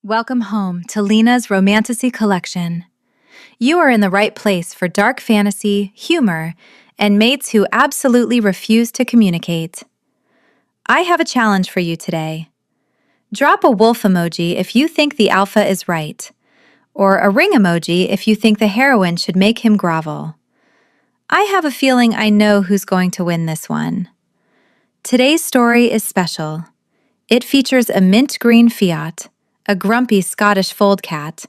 Welcome home to Lena's Romantasy Collection. You are in the right place for dark fantasy, humor, and mates who absolutely refuse to communicate. I have a challenge for you today. Drop a wolf emoji if you think the alpha is right, or a ring emoji if you think the heroine should make him grovel. I have a feeling I know who's going to win this one. Today's story is special. It features a mint green Fiat, a grumpy Scottish fold cat,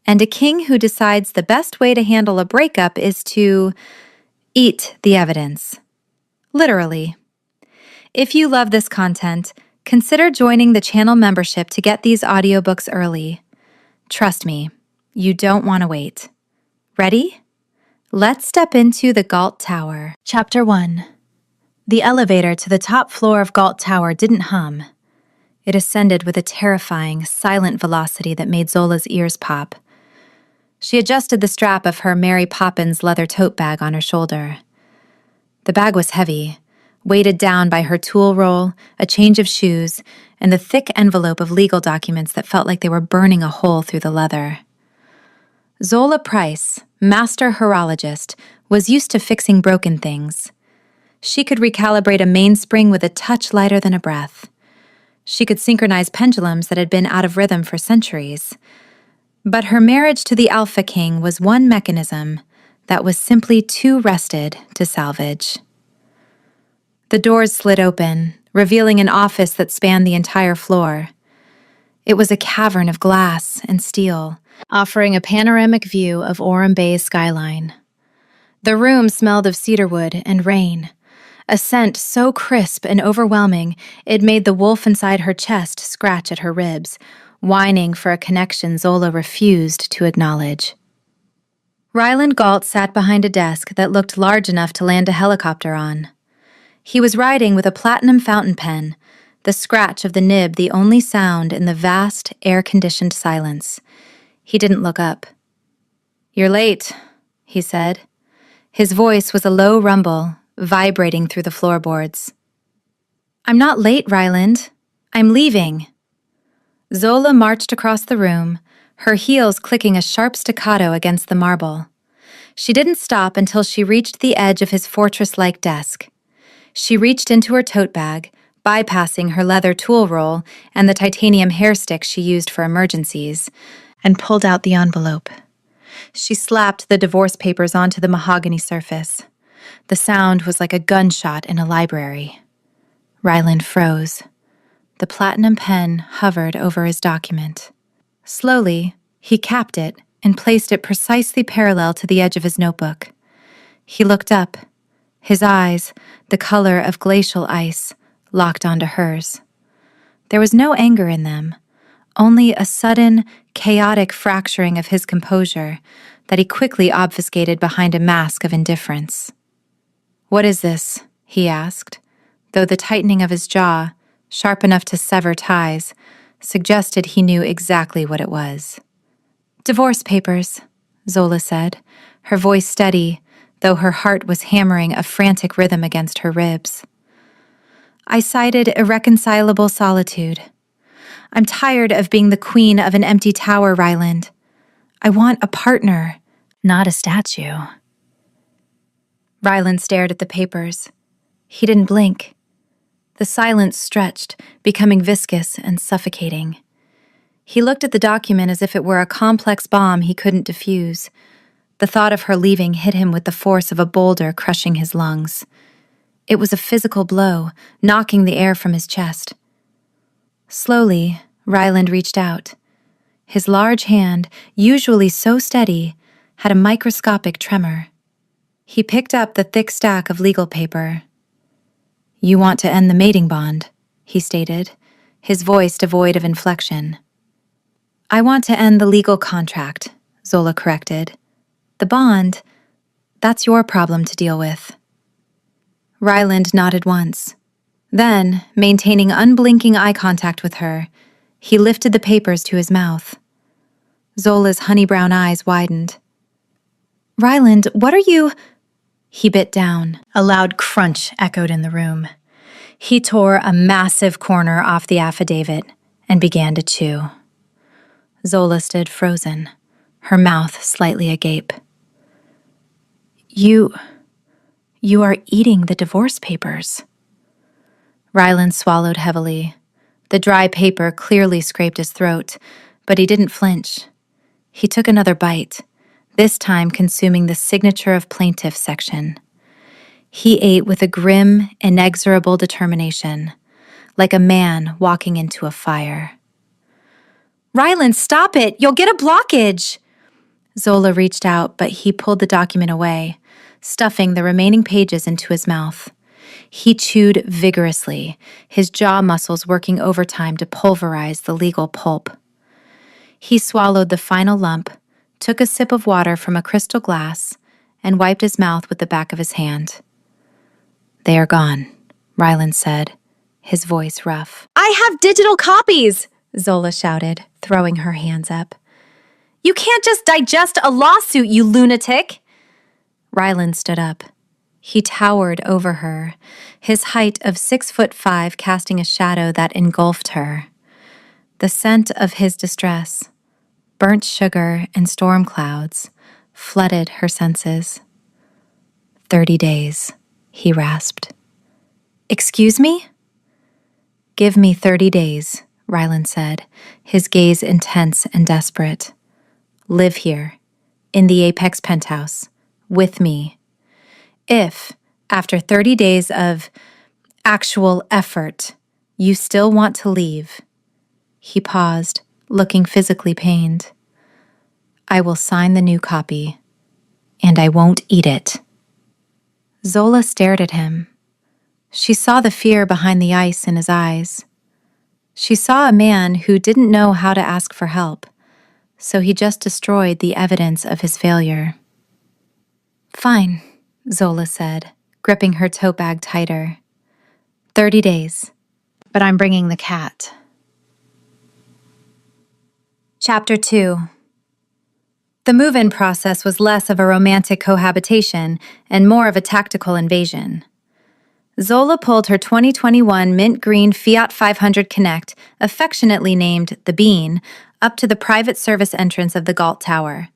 and a king who decides the best way to handle a breakup is to eat the evidence. Literally. If you love this content, consider joining the channel membership to get these audiobooks early. Trust me, you don't want to wait. Ready? Let's step into the Galt Tower. Chapter 1. The elevator to the top floor of Galt Tower didn't hum. It ascended with a terrifying, silent velocity that made Zola's ears pop. She adjusted the strap of her Mary Poppins leather tote bag on her shoulder. The bag was heavy, weighted down by her tool roll, a change of shoes, and the thick envelope of legal documents that felt like they were burning a hole through the leather. Zola Price, master horologist, was used to fixing broken things. She could recalibrate a mainspring with a touch lighter than a breath. She could synchronize pendulums that had been out of rhythm for centuries. But her marriage to the Alpha King was one mechanism that was simply too rusted to salvage. The doors slid open, revealing an office that spanned the entire floor. It was a cavern of glass and steel, offering a panoramic view of Orem Bay's skyline. The room smelled of cedarwood and rain, a scent so crisp and overwhelming it made the wolf inside her chest scratch at her ribs, whining for a connection Zola refused to acknowledge. Ryland Galt sat behind a desk that looked large enough to land a helicopter on. He was writing with a platinum fountain pen, the scratch of the nib the only sound in the vast, air-conditioned silence. He didn't look up. "You're late," he said. His voice was a low rumble, vibrating through the floorboards. "I'm not late, Ryland. I'm leaving." Zola marched across the room, her heels clicking a sharp staccato against the marble. She didn't stop until she reached the edge of his fortress-like desk. She reached into her tote bag, bypassing her leather tool roll and the titanium hair stick she used for emergencies, and pulled out the envelope. She slapped the divorce papers onto the mahogany surface. The sound was like a gunshot in a library. Ryland froze. The platinum pen hovered over his document. Slowly, he capped it and placed it precisely parallel to the edge of his notebook. He looked up. His eyes, the color of glacial ice, locked onto hers. There was no anger in them, only a sudden, chaotic fracturing of his composure that he quickly obfuscated behind a mask of indifference. "What is this?" he asked, though the tightening of his jaw, sharp enough to sever ties, suggested he knew exactly what it was. "Divorce papers," Zola said, her voice steady, though her heart was hammering a frantic rhythm against her ribs. "I cited irreconcilable solitude. I'm tired of being the queen of an empty tower, Ryland. I want a partner, not a statue." Ryland stared at the papers. He didn't blink. The silence stretched, becoming viscous and suffocating. He looked at the document as if it were a complex bomb he couldn't defuse. The thought of her leaving hit him with the force of a boulder crushing his lungs. It was a physical blow, knocking the air from his chest. Slowly, Ryland reached out. His large hand, usually so steady, had a microscopic tremor. He picked up the thick stack of legal paper. "You want to end the mating bond," he stated, his voice devoid of inflection. "I want to end the legal contract," Zola corrected. "The bond, that's your problem to deal with." Ryland nodded once. Then, maintaining unblinking eye contact with her, he lifted the papers to his mouth. Zola's honey-brown eyes widened. "Ryland, what are you—" He bit down. A loud crunch echoed in the room. He tore a massive corner off the affidavit and began to chew. Zola stood frozen, her mouth slightly agape. You are eating the divorce papers. Ryland swallowed heavily. The dry paper clearly scraped his throat, but he didn't flinch. He took another bite, this time consuming the signature of plaintiff section. He ate with a grim, inexorable determination, like a man walking into a fire. Ryland, stop it! You'll get a blockage! Zola reached out, but he pulled the document away, stuffing the remaining pages into his mouth. He chewed vigorously, his jaw muscles working overtime to pulverize the legal pulp. He swallowed the final lump, took a sip of water from a crystal glass, and wiped his mouth with the back of his hand. They are gone, Ryland said, his voice rough. I have digital copies, Zola shouted, throwing her hands up. You can't just digest a lawsuit, you lunatic! Ryland stood up. He towered over her, his height of 6'5" casting a shadow that engulfed her. The scent of his distress, burnt sugar and storm clouds, flooded her senses. 30 days, he rasped. Excuse me? Give me 30 days, Ryland said, his gaze intense and desperate. Live here, in the Apex penthouse, with me. If, after 30 days of actual effort, you still want to leave, he paused, looking physically pained. I will sign the new copy, and I won't eat it. Zola stared at him. She saw the fear behind the ice in his eyes. She saw a man who didn't know how to ask for help, so he just destroyed the evidence of his failure. Fine, Zola said, gripping her tote bag tighter. 30 days, but I'm bringing the cat. Chapter 2. The move-in process was less of a romantic cohabitation and more of a tactical invasion. Zola pulled her 2021 mint green Fiat 500 Connect, affectionately named the Bean, up to the private service entrance of the Galt Tower.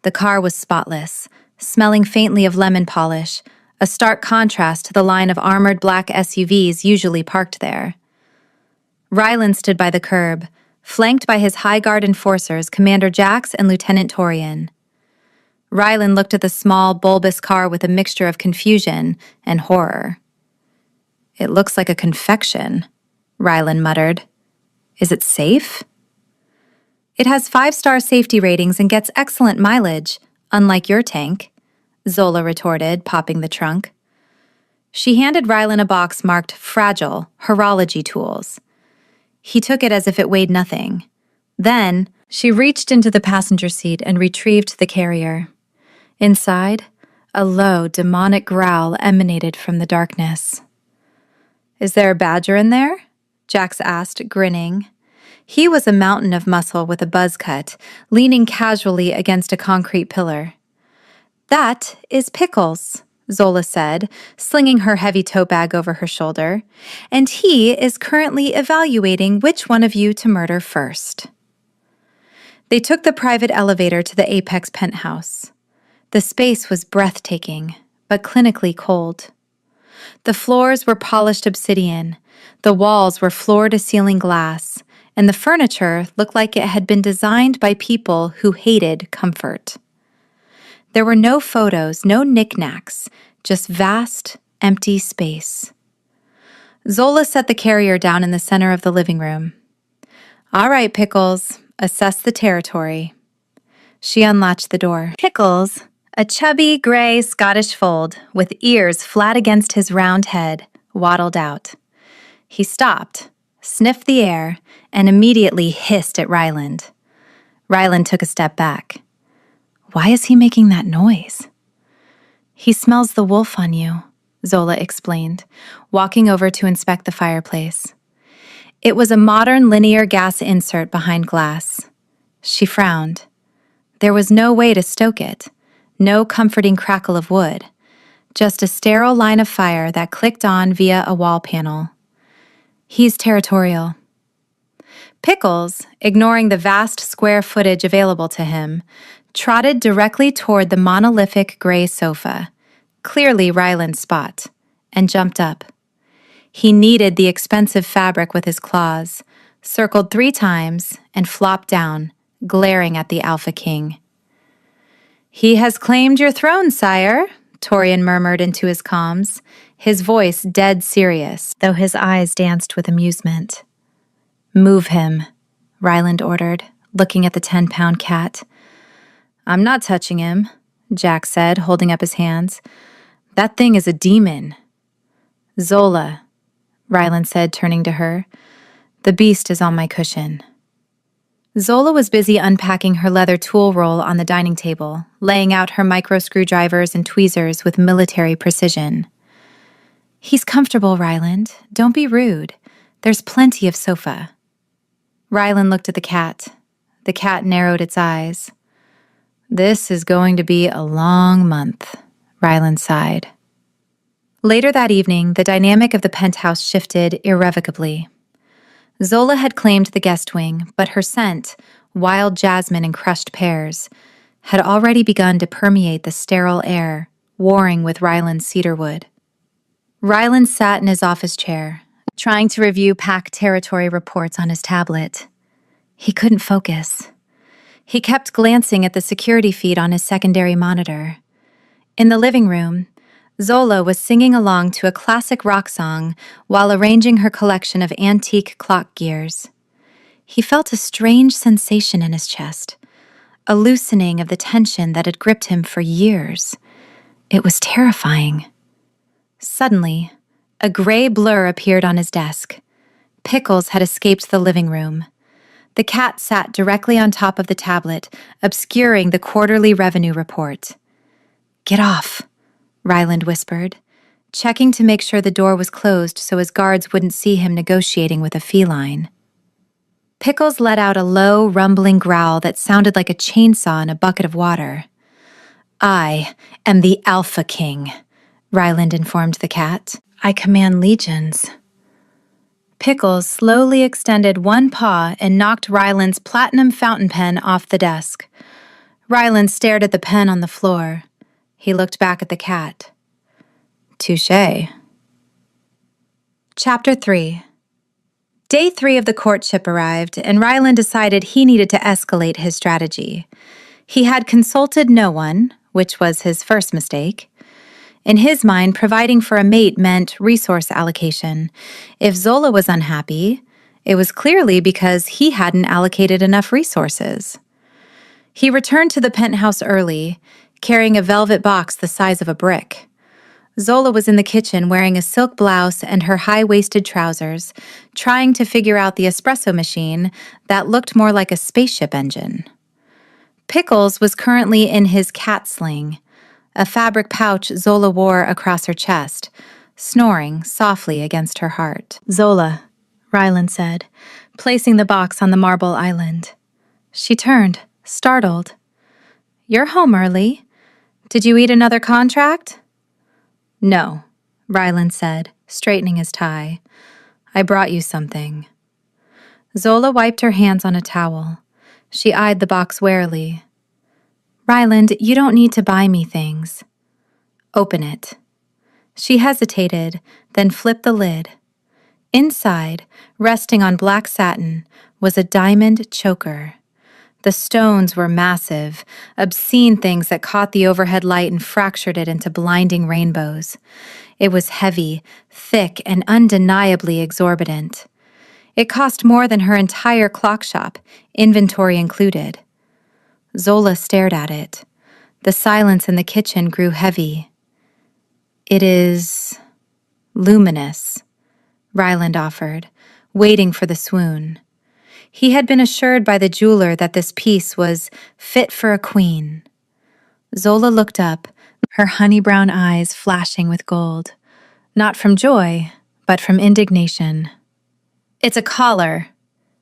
The car was spotless, smelling faintly of lemon polish, a stark contrast to the line of armored black SUVs usually parked there. Ryland stood by the curb, flanked by his High Guard enforcers, Commander Jax and Lieutenant Torian. Ryland looked at the small, bulbous car with a mixture of confusion and horror. It looks like a confection, Ryland muttered. Is it safe? It has 5-star safety ratings and gets excellent mileage, unlike your tank, Zola retorted, popping the trunk. She handed Ryland a box marked Fragile, Horology Tools. He took it as if it weighed nothing. Then, she reached into the passenger seat and retrieved the carrier. Inside, a low, demonic growl emanated from the darkness. Is there a badger in there? Jax asked, grinning. He was a mountain of muscle with a buzz cut, leaning casually against a concrete pillar. That is Pickles, Zola said, slinging her heavy tote bag over her shoulder, and he is currently evaluating which one of you to murder first. They took the private elevator to the Apex penthouse. The space was breathtaking, but clinically cold. The floors were polished obsidian, the walls were floor-to-ceiling glass, and the furniture looked like it had been designed by people who hated comfort. There were no photos, no knickknacks, just vast, empty space. Zola set the carrier down in the center of the living room. All right, Pickles, assess the territory. She unlatched the door. Pickles, a chubby, gray Scottish fold with ears flat against his round head, waddled out. He stopped, sniffed the air, and immediately hissed at Ryland. Ryland took a step back. Why is he making that noise? He smells the wolf on you, Zola explained, walking over to inspect the fireplace. It was a modern linear gas insert behind glass. She frowned. There was no way to stoke it, no comforting crackle of wood, just a sterile line of fire that clicked on via a wall panel. He's territorial. Pickles, ignoring the vast square footage available to him, trotted directly toward the monolithic gray sofa, clearly Ryland's spot, and jumped up. He kneaded the expensive fabric with his claws, circled 3 times, and flopped down, glaring at the Alpha King. "He has claimed your throne, sire," Torian murmured into his comms, his voice dead serious, though his eyes danced with amusement. "Move him," Ryland ordered, looking at the 10-pound cat. "I'm not touching him," Jack said, holding up his hands. "That thing is a demon." "Zola," Ryland said, turning to her. "The beast is on my cushion." Zola was busy unpacking her leather tool roll on the dining table, laying out her micro screwdrivers and tweezers with military precision. "He's comfortable, Ryland. Don't be rude. There's plenty of sofa." Ryland looked at the cat. The cat narrowed its eyes. "This is going to be a long month," Ryland sighed. Later that evening, the dynamic of the penthouse shifted irrevocably. Zola had claimed the guest wing, but her scent, wild jasmine and crushed pears, had already begun to permeate the sterile air, warring with Ryland's cedarwood. Ryland sat in his office chair, trying to review PAC territory reports on his tablet. He couldn't focus. He kept glancing at the security feed on his secondary monitor. In the living room, Zola was singing along to a classic rock song while arranging her collection of antique clock gears. He felt a strange sensation in his chest, a loosening of the tension that had gripped him for years. It was terrifying. Suddenly, a gray blur appeared on his desk. Pickles had escaped the living room. The cat sat directly on top of the tablet, obscuring the quarterly revenue report. "Get off," Ryland whispered, checking to make sure the door was closed so his guards wouldn't see him negotiating with a feline. Pickles let out a low, rumbling growl that sounded like a chainsaw in a bucket of water. "I am the Alpha King," Ryland informed the cat. "I command legions." Pickles slowly extended one paw and knocked Ryland's platinum fountain pen off the desk. Ryland stared at the pen on the floor. He looked back at the cat. "Touché." Chapter 3. Day 3 of the courtship arrived, and Ryland decided he needed to escalate his strategy. He had consulted no one, which was his first mistake. In his mind, providing for a mate meant resource allocation. If Zola was unhappy, it was clearly because he hadn't allocated enough resources. He returned to the penthouse early, carrying a velvet box the size of a brick. Zola was in the kitchen wearing a silk blouse and her high-waisted trousers, trying to figure out the espresso machine that looked more like a spaceship engine. Pickles was currently in his cat sling, a fabric pouch Zola wore across her chest, snoring softly against her heart. "Zola," Ryland said, placing the box on the marble island. She turned, startled. "You're home early. Did you eat another contract?" "No," Ryland said, straightening his tie. "I brought you something." Zola wiped her hands on a towel. She eyed the box warily. "Ryland, you don't need to buy me things." "Open it." She hesitated, then flipped the lid. Inside, resting on black satin, was a diamond choker. The stones were massive, obscene things that caught the overhead light and fractured it into blinding rainbows. It was heavy, thick, and undeniably exorbitant. It cost more than her entire clock shop, inventory included. Zola stared at it. The silence in the kitchen grew heavy. "It is luminous," Ryland offered, waiting for the swoon. He had been assured by the jeweler that this piece was fit for a queen. Zola looked up, her honey-brown eyes flashing with gold. Not from joy, but from indignation. "It's a collar,"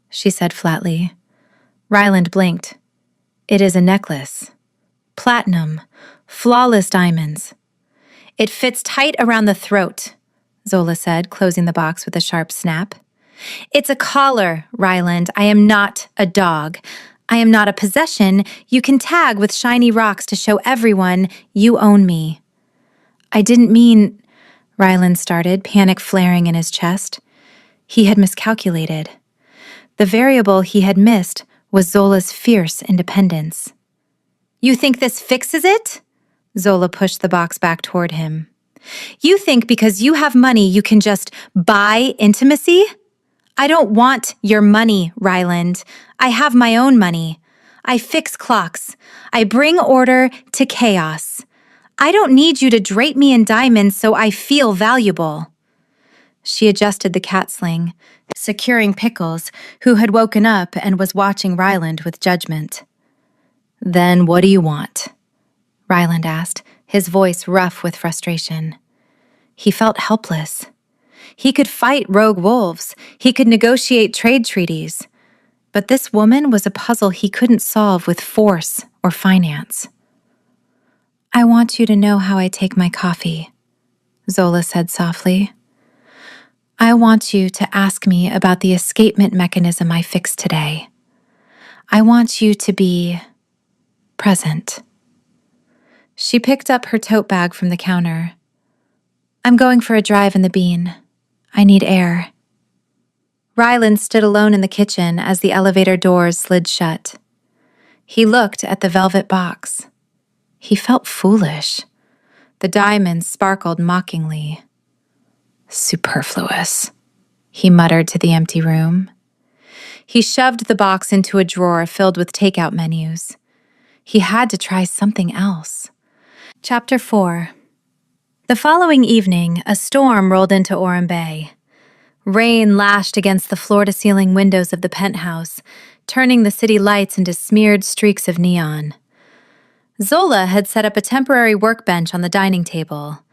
she said flatly. Ryland blinked. "It is a necklace. Platinum, flawless diamonds." "It fits tight around the throat," Zola said, closing the box with a sharp snap. It's a collar, Ryland. I am not a dog. I am not a possession you can tag with shiny rocks to show everyone you own me. I didn't mean, Ryland started, panic flaring in his chest. He had miscalculated. The variable he had missed was Zola's fierce independence. You think this fixes it? Zola pushed the box back toward him. You think because you have money you can just buy intimacy? I don't want your money, Ryland. I have my own money. I fix clocks. I bring order to chaos. I don't need you to drape me in diamonds so I feel valuable. She adjusted the cat sling, securing Pickles, who had woken up and was watching Ryland with judgment. Then what do you want? Ryland asked, his voice rough with frustration. He felt helpless. He could fight rogue wolves. He could negotiate trade treaties. But this woman was a puzzle he couldn't solve with force or finance. I want you to know how I take my coffee, Zola said softly. I want you to ask me about the escapement mechanism I fixed today. I want you to be present. She picked up her tote bag from the counter. I'm going for a drive in the Bean. I need air. Ryland stood alone in the kitchen as the elevator doors slid shut. He looked at the velvet box. He felt foolish. The diamonds sparkled mockingly. Superfluous, he muttered to the empty room. He shoved the box into a drawer filled with takeout menus. He had to try something else. Chapter 4. The following evening, a storm rolled into Orem Bay. Rain lashed against the floor-to-ceiling windows of the penthouse, turning the city lights into smeared streaks of neon. Zola had set up a temporary workbench on the dining table.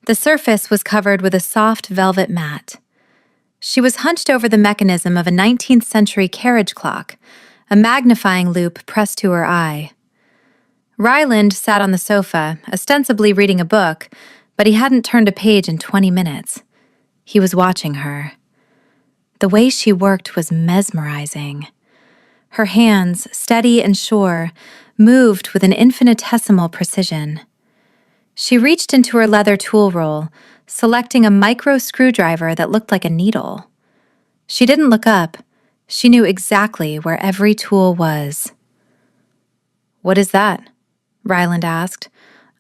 The surface was covered with a soft velvet mat. She was hunched over the mechanism of a 19th century carriage clock, a magnifying loupe pressed to her eye. Ryland sat on the sofa, ostensibly reading a book, but he hadn't turned a page in 20 minutes. He was watching her. The way she worked was mesmerizing. Her hands, steady and sure, moved with an infinitesimal precision. She reached into her leather tool roll, selecting a micro screwdriver that looked like a needle. She didn't look up. She knew exactly where every tool was. What is that? Ryland asked,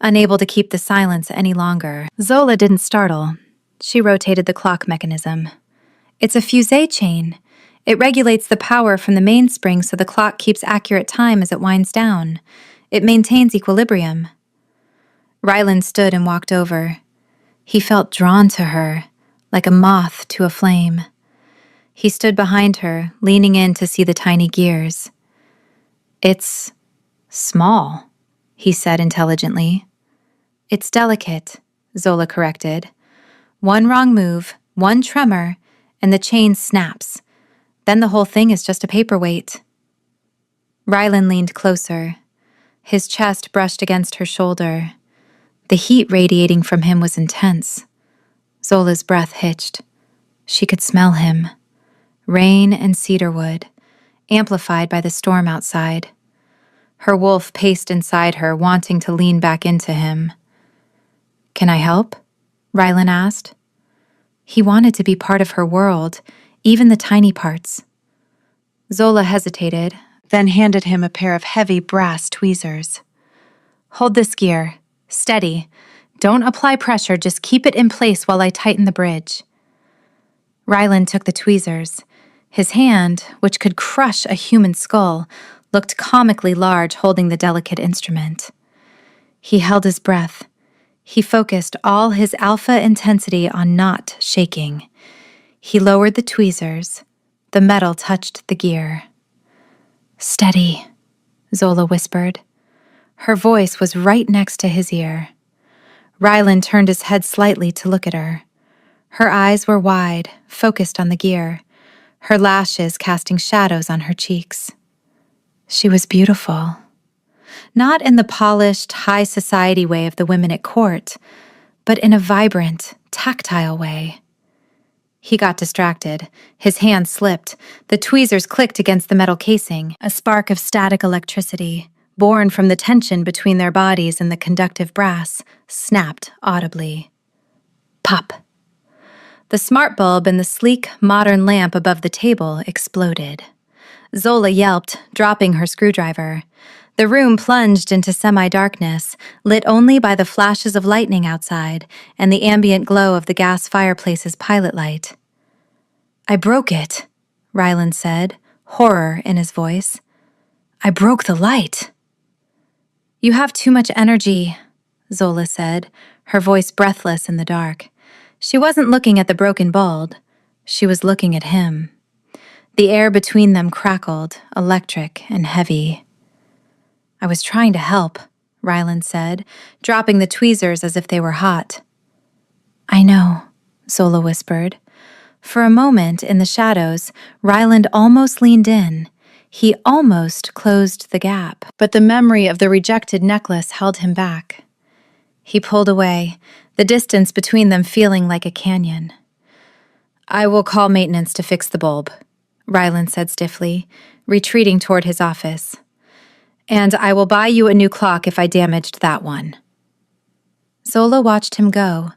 unable to keep the silence any longer. Zola didn't startle. She rotated the clock mechanism. It's a fusée chain. It regulates the power from the mainspring so the clock keeps accurate time as it winds down. It maintains equilibrium. Ryland stood and walked over. He felt drawn to her, like a moth to a flame. He stood behind her, leaning in to see the tiny gears. It's small, he said intelligently. It's delicate, Zola corrected. One wrong move, one tremor, and the chain snaps. Then the whole thing is just a paperweight. Ryland leaned closer. His chest brushed against her shoulder. The heat radiating from him was intense. Zola's breath hitched. She could smell him. Rain and cedarwood, amplified by the storm outside. Her wolf paced inside her, wanting to lean back into him. Can I help? Ryland asked. He wanted to be part of her world, even the tiny parts. Zola hesitated, then handed him a pair of heavy brass tweezers. Hold this gear. Steady. Don't apply pressure, just keep it in place while I tighten the bridge. Ryland took the tweezers. His hand, which could crush a human skull, looked comically large holding the delicate instrument. He held his breath. He focused all his alpha intensity on not shaking. He lowered the tweezers. The metal touched the gear. Steady, Zola whispered. Her voice was right next to his ear. Ryland turned his head slightly to look at her. Her eyes were wide, focused on the gear, her lashes casting shadows on her cheeks. She was beautiful. Not in the polished, high society way of the women at court, but in a vibrant, tactile way. He got distracted. His hand slipped. The tweezers clicked against the metal casing, a spark of static electricity, born from the tension between their bodies and the conductive brass, snapped audibly. Pop! The smart bulb in the sleek, modern lamp above the table exploded. Zola yelped, dropping her screwdriver. The room plunged into semi-darkness, lit only by the flashes of lightning outside and the ambient glow of the gas fireplace's pilot light. "I broke it," Ryland said, horror in his voice. "I broke the light." "You have too much energy," Zola said, her voice breathless in the dark. She wasn't looking at the broken bulb. She was looking at him. The air between them crackled, electric and heavy. "I was trying to help," Ryland said, dropping the tweezers as if they were hot. "I know," Zola whispered. For a moment, in the shadows, Ryland almost leaned in. He almost closed the gap, but the memory of the rejected necklace held him back. He pulled away, the distance between them feeling like a canyon. "I will call maintenance to fix the bulb," Ryland said stiffly, retreating toward his office. "And I will buy you a new clock if I damaged that one." Zola watched him go,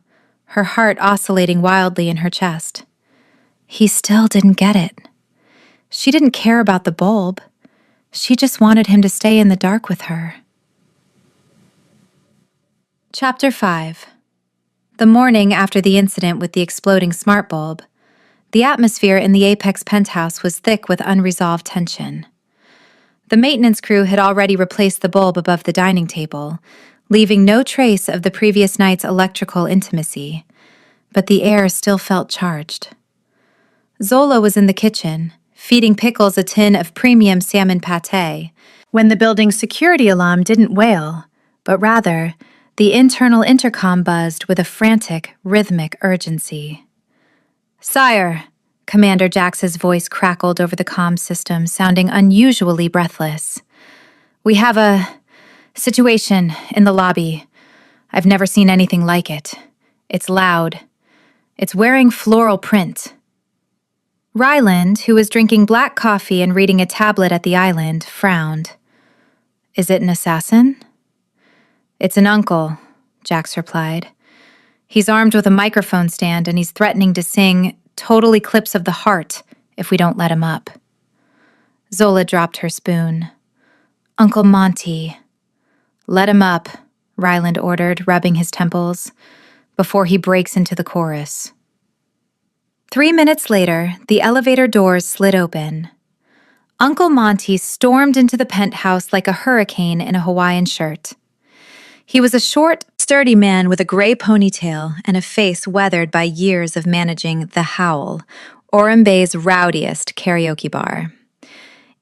her heart oscillating wildly in her chest. He still didn't get it. She didn't care about the bulb. She just wanted him to stay in the dark with her. Chapter 5. The morning after the incident with the exploding smart bulb, the atmosphere in the Apex penthouse was thick with unresolved tension. The maintenance crew had already replaced the bulb above the dining table, leaving no trace of the previous night's electrical intimacy, but the air still felt charged. Zola was in the kitchen, feeding Pickles a tin of premium salmon pâté, when the building's security alarm didn't wail, but rather, the internal intercom buzzed with a frantic, rhythmic urgency. "Sire," Commander Jax's voice crackled over the comm system, sounding unusually breathless. "We have a situation in the lobby. I've never seen anything like it. It's loud. It's wearing floral print." Ryland, who was drinking black coffee and reading a tablet at the island, frowned. "Is it an assassin?" "It's an uncle," Jax replied. "He's armed with a microphone stand and he's threatening to sing Total Eclipse of the Heart if we don't let him up." Zola dropped her spoon. "Uncle Monty." "Let him up," Ryland ordered, rubbing his temples, "before he breaks into the chorus." 3 minutes later, the elevator doors slid open. Uncle Monty stormed into the penthouse like a hurricane in a Hawaiian shirt. He was a short, sturdy man with a gray ponytail and a face weathered by years of managing The Howl, Orem Bay's rowdiest karaoke bar.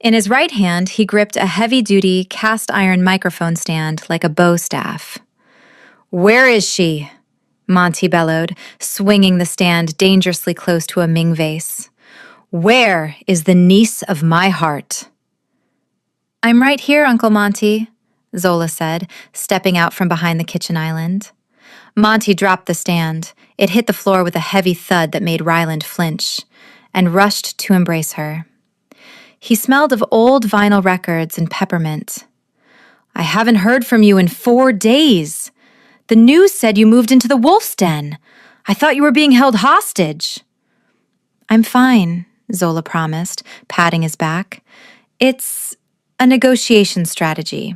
In his right hand, he gripped a heavy-duty, cast-iron microphone stand like a bow staff. "Where is she?" Monty bellowed, swinging the stand dangerously close to a Ming vase. "Where is the niece of my heart?" "I'm right here, Uncle Monty," Zola said, stepping out from behind the kitchen island. Monty dropped the stand. It hit the floor with a heavy thud that made Ryland flinch, and rushed to embrace her. He smelled of old vinyl records and peppermint. "I haven't heard from you in 4 days. The news said you moved into the wolf's den. I thought you were being held hostage." "I'm fine," Zola promised, patting his back. "It's a negotiation strategy."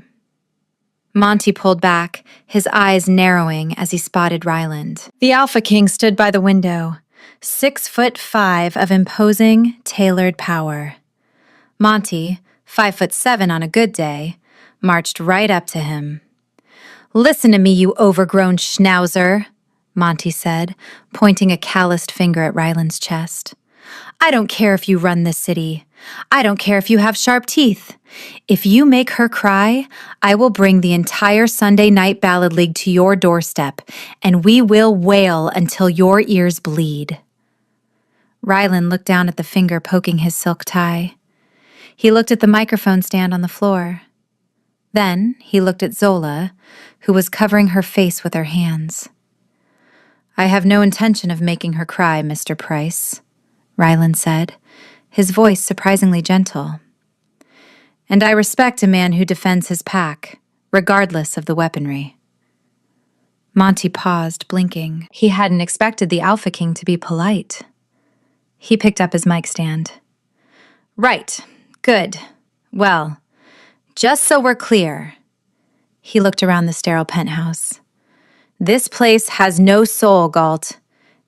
Monty pulled back, his eyes narrowing as he spotted Ryland. The Alpha King stood by the window, 6'5" of imposing, tailored power. Monty, 5'7" on a good day, marched right up to him. "Listen to me, you overgrown schnauzer," Monty said, pointing a calloused finger at Ryland's chest. "I don't care if you run this city. I don't care if you have sharp teeth. If you make her cry, I will bring the entire Sunday Night Ballad League to your doorstep, and we will wail until your ears bleed." Ryland looked down at the finger poking his silk tie. He looked at the microphone stand on the floor. Then he looked at Zola, who was covering her face with her hands. I have no intention of making her cry, Mr. Price, Ryland said, his voice surprisingly gentle. And I respect a man who defends his pack, regardless of the weaponry. Monty paused, blinking. He hadn't expected the Alpha King to be polite. He picked up his mic stand. Right. Good. Well, just so we're clear. He looked around the sterile penthouse. This place has no soul, Galt.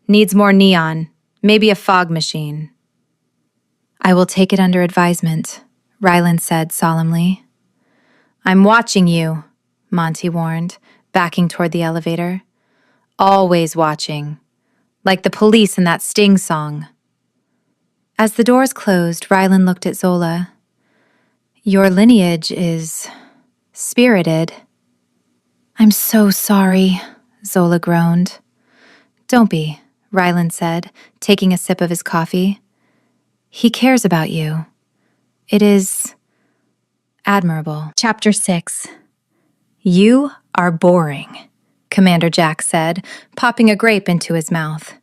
Needs more neon. Maybe a fog machine. I will take it under advisement, Ryland said solemnly. I'm watching you, Monty warned, backing toward the elevator. Always watching. Like the police in that Sting song. As the doors closed, Ryland looked at Zola. Your lineage is spirited. I'm so sorry, Zola groaned. Don't be, Ryland said, taking a sip of his coffee. He cares about you. It is admirable. Chapter 6. You are boring, Commander Jack said, popping a grape into his mouth.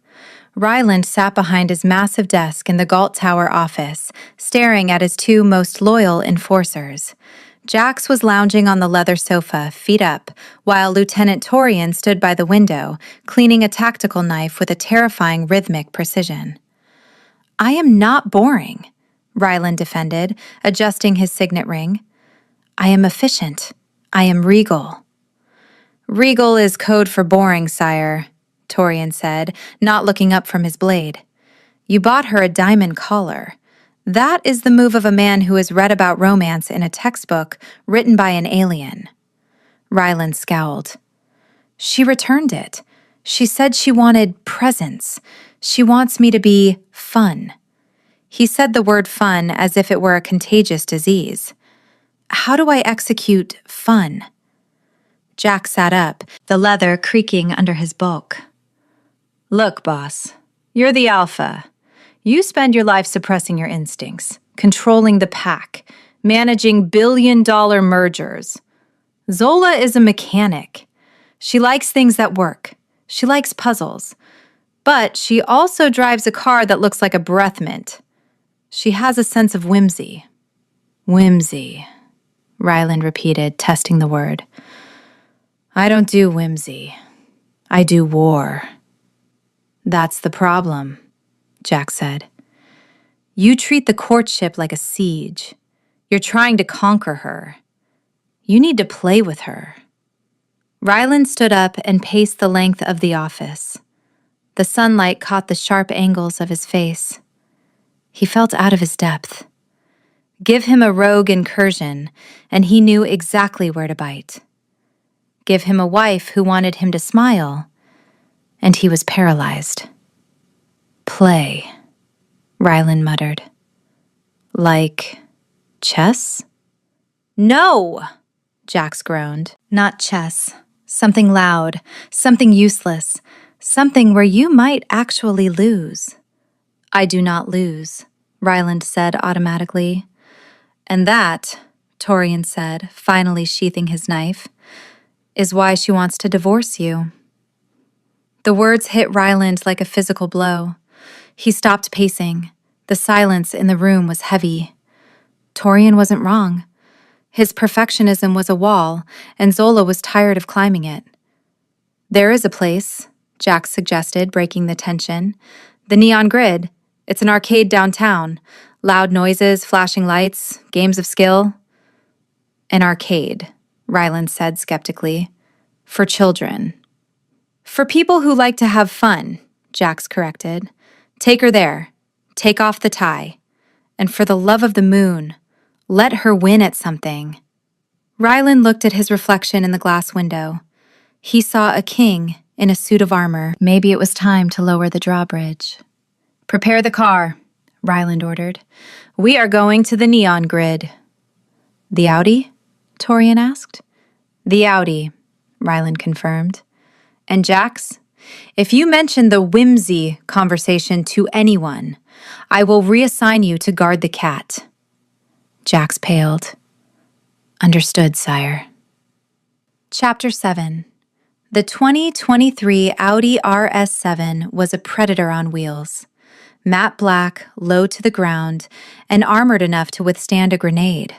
Ryland sat behind his massive desk in the Galt Tower office, staring at his two most loyal enforcers. Jax was lounging on the leather sofa, feet up, while Lieutenant Torian stood by the window, cleaning a tactical knife with a terrifying rhythmic precision. I am not boring, Ryland defended, adjusting his signet ring. I am efficient. I am regal. Regal is code for boring, sire, Torian said, not looking up from his blade. You bought her a diamond collar. That is the move of a man who has read about romance in a textbook written by an alien. Ryland scowled. She returned it. She said she wanted presents. She wants me to be fun. He said the word fun as if it were a contagious disease. How do I execute fun? Jack sat up, the leather creaking under his bulk. Look, boss, you're the alpha. You spend your life suppressing your instincts, controlling the pack, managing billion-dollar mergers. Zola is a mechanic. She likes things that work. She likes puzzles. But she also drives a car that looks like a breath mint. She has a sense of whimsy. Whimsy, Ryland repeated, testing the word. I don't do whimsy. I do war. That's the problem, Jack said. You treat the courtship like a siege. You're trying to conquer her. You need to play with her. Ryland stood up and paced the length of the office. The sunlight caught the sharp angles of his face. He felt out of his depth. Give him a rogue incursion, and he knew exactly where to bite. Give him a wife who wanted him to smile, and he was paralyzed. Play, Ryland muttered. Like chess? No, Jax groaned. Not chess. Something loud, something useless, something where you might actually lose. I do not lose, Ryland said automatically. And that, Torian said, finally sheathing his knife, is why she wants to divorce you. The words hit Ryland like a physical blow. He stopped pacing. The silence in the room was heavy. Torian wasn't wrong. His perfectionism was a wall, and Zola was tired of climbing it. There is a place, Jack suggested, breaking the tension. The Neon Grid. It's an arcade downtown. Loud noises, flashing lights, games of skill. An arcade, Ryland said skeptically. For children. For people who like to have fun, Jax corrected. Take her there. Take off the tie. And for the love of the moon, let her win at something. Ryland looked at his reflection in the glass window. He saw a king in a suit of armor. Maybe it was time to lower the drawbridge. Prepare the car, Ryland ordered. We are going to the Neon Grid. The Audi? Torian asked. The Audi, Ryland confirmed. And Jax, if you mention the whimsy conversation to anyone, I will reassign you to guard the cat. Jax paled. Understood, sire. Chapter 7. The 2023 Audi RS7 was a predator on wheels. Matte black, low to the ground, and armored enough to withstand a grenade.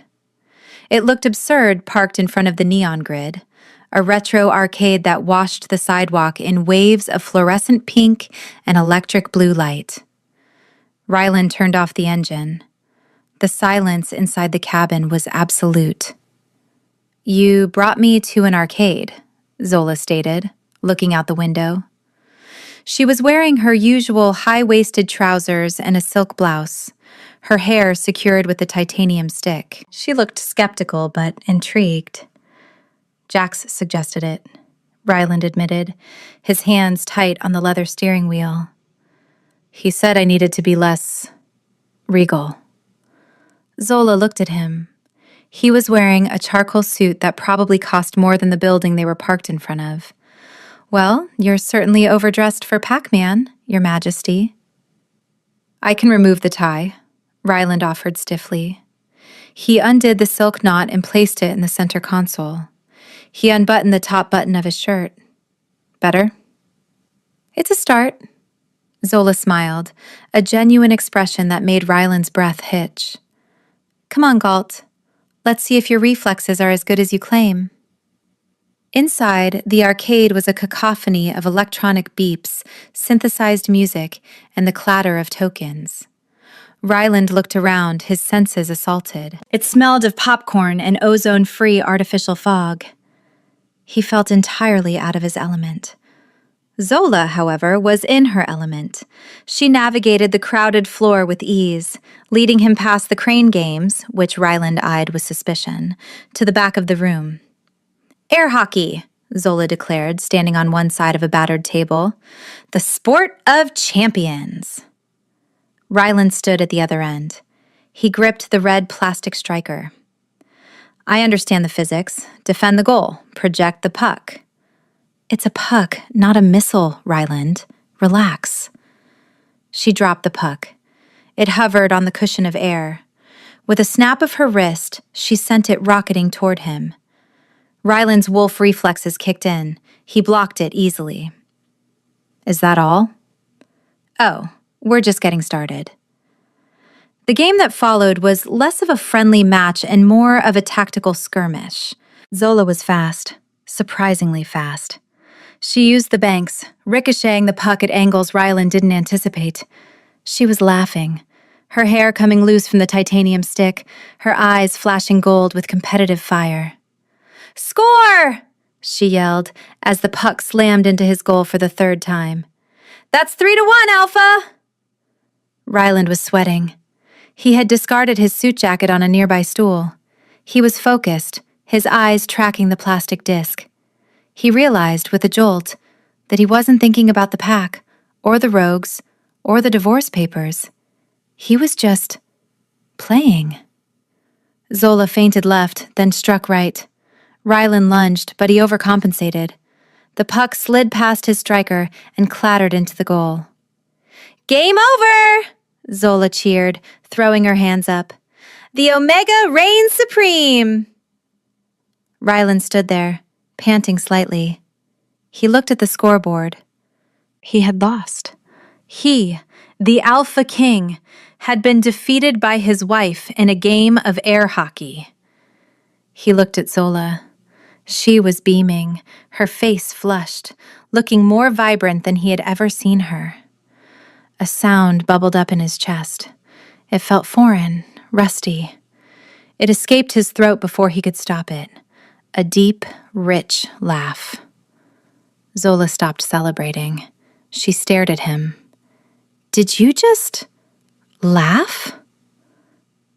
It looked absurd parked in front of the neon grid, a retro arcade that washed the sidewalk in waves of fluorescent pink and electric blue light. Ryland turned off the engine. The silence inside the cabin was absolute. "You brought me to an arcade," Zola stated, looking out the window. She was wearing her usual high-waisted trousers and a silk blouse, her hair secured with a titanium stick. She looked skeptical but intrigued. "Jax suggested it," Ryland admitted, his hands tight on the leather steering wheel. "He said I needed to be less regal." Zola looked at him. He was wearing a charcoal suit that probably cost more than the building they were parked in front of. "Well, you're certainly overdressed for Pac-Man, Your Majesty." "I can remove the tie," Ryland offered stiffly. He undid the silk knot and placed it in the center console. He unbuttoned the top button of his shirt. "Better?" "It's a start." Zola smiled, a genuine expression that made Ryland's breath hitch. "Come on, Galt. Let's see if your reflexes are as good as you claim." Inside, the arcade was a cacophony of electronic beeps, synthesized music, and the clatter of tokens. Ryland looked around, his senses assaulted. It smelled of popcorn and ozone-free artificial fog. He felt entirely out of his element. Zola, however, was in her element. She navigated the crowded floor with ease, leading him past the crane games, which Ryland eyed with suspicion, to the back of the room. "Air hockey," Zola declared, standing on one side of a battered table. "The sport of champions." Ryland stood at the other end. He gripped the red plastic striker. "I understand the physics. Defend the goal. Project the puck." "It's a puck, not a missile, Ryland. Relax." She dropped the puck. It hovered on the cushion of air. With a snap of her wrist, she sent it rocketing toward him. Ryland's wolf reflexes kicked in. He blocked it easily. "Is that all?" "Oh, we're just getting started." The game that followed was less of a friendly match and more of a tactical skirmish. Zola was fast, surprisingly fast. She used the banks, ricocheting the puck at angles Ryland didn't anticipate. She was laughing, her hair coming loose from the titanium stick, her eyes flashing gold with competitive fire. "Score!" she yelled as the puck slammed into his goal for the third time. "That's 3-1, Alpha!" Ryland was sweating. He had discarded his suit jacket on a nearby stool. He was focused, his eyes tracking the plastic disc. He realized, with a jolt, that he wasn't thinking about the pack, or the rogues, or the divorce papers. He was just playing. Zola feinted left, then struck right. Ryland lunged, but he overcompensated. The puck slid past his striker and clattered into the goal. "Game over!" Zola cheered, throwing her hands up. "The Omega reigns supreme!" Ryland stood there, panting slightly. He looked at the scoreboard. He had lost. He, the Alpha King, had been defeated by his wife in a game of air hockey. He looked at Zola. She was beaming, her face flushed, looking more vibrant than he had ever seen her. A sound bubbled up in his chest. It felt foreign, rusty. It escaped his throat before he could stop it. A deep, rich laugh. Zola stopped celebrating. She stared at him. "Did you just laugh?"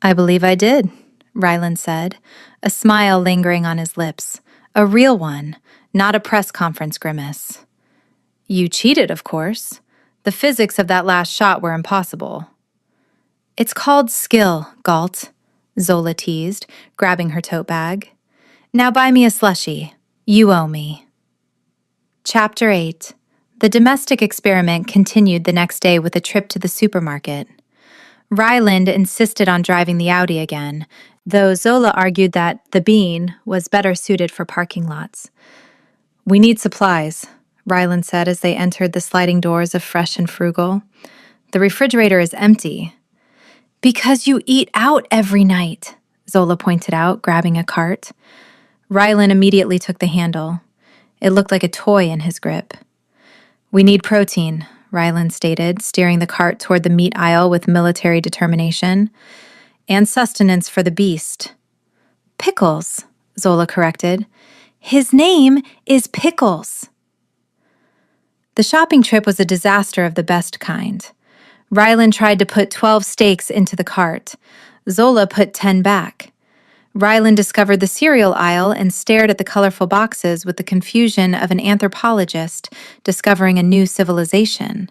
"I believe I did," Ryland said, a smile lingering on his lips. A real one, not a press conference grimace. "You cheated, of course. The physics of that last shot were impossible." "It's called skill, Galt," Zola teased, grabbing her tote bag. "Now buy me a slushie. You owe me." Chapter 8. The domestic experiment continued the next day with a trip to the supermarket. Ryland insisted on driving the Audi again, though Zola argued that the Bean was better suited for parking lots. "We need supplies," Ryland said as they entered the sliding doors of Fresh and Frugal. "The refrigerator is empty." "Because you eat out every night," Zola pointed out, grabbing a cart. Ryland immediately took the handle. It looked like a toy in his grip. "We need protein," Ryland stated, steering the cart toward the meat aisle with military determination. "And sustenance for the beast." "Pickles," Zola corrected. "His name is Pickles." The shopping trip was a disaster of the best kind. Ryland tried to put 12 steaks into the cart. Zola put 10 back. Ryland discovered the cereal aisle and stared at the colorful boxes with the confusion of an anthropologist discovering a new civilization.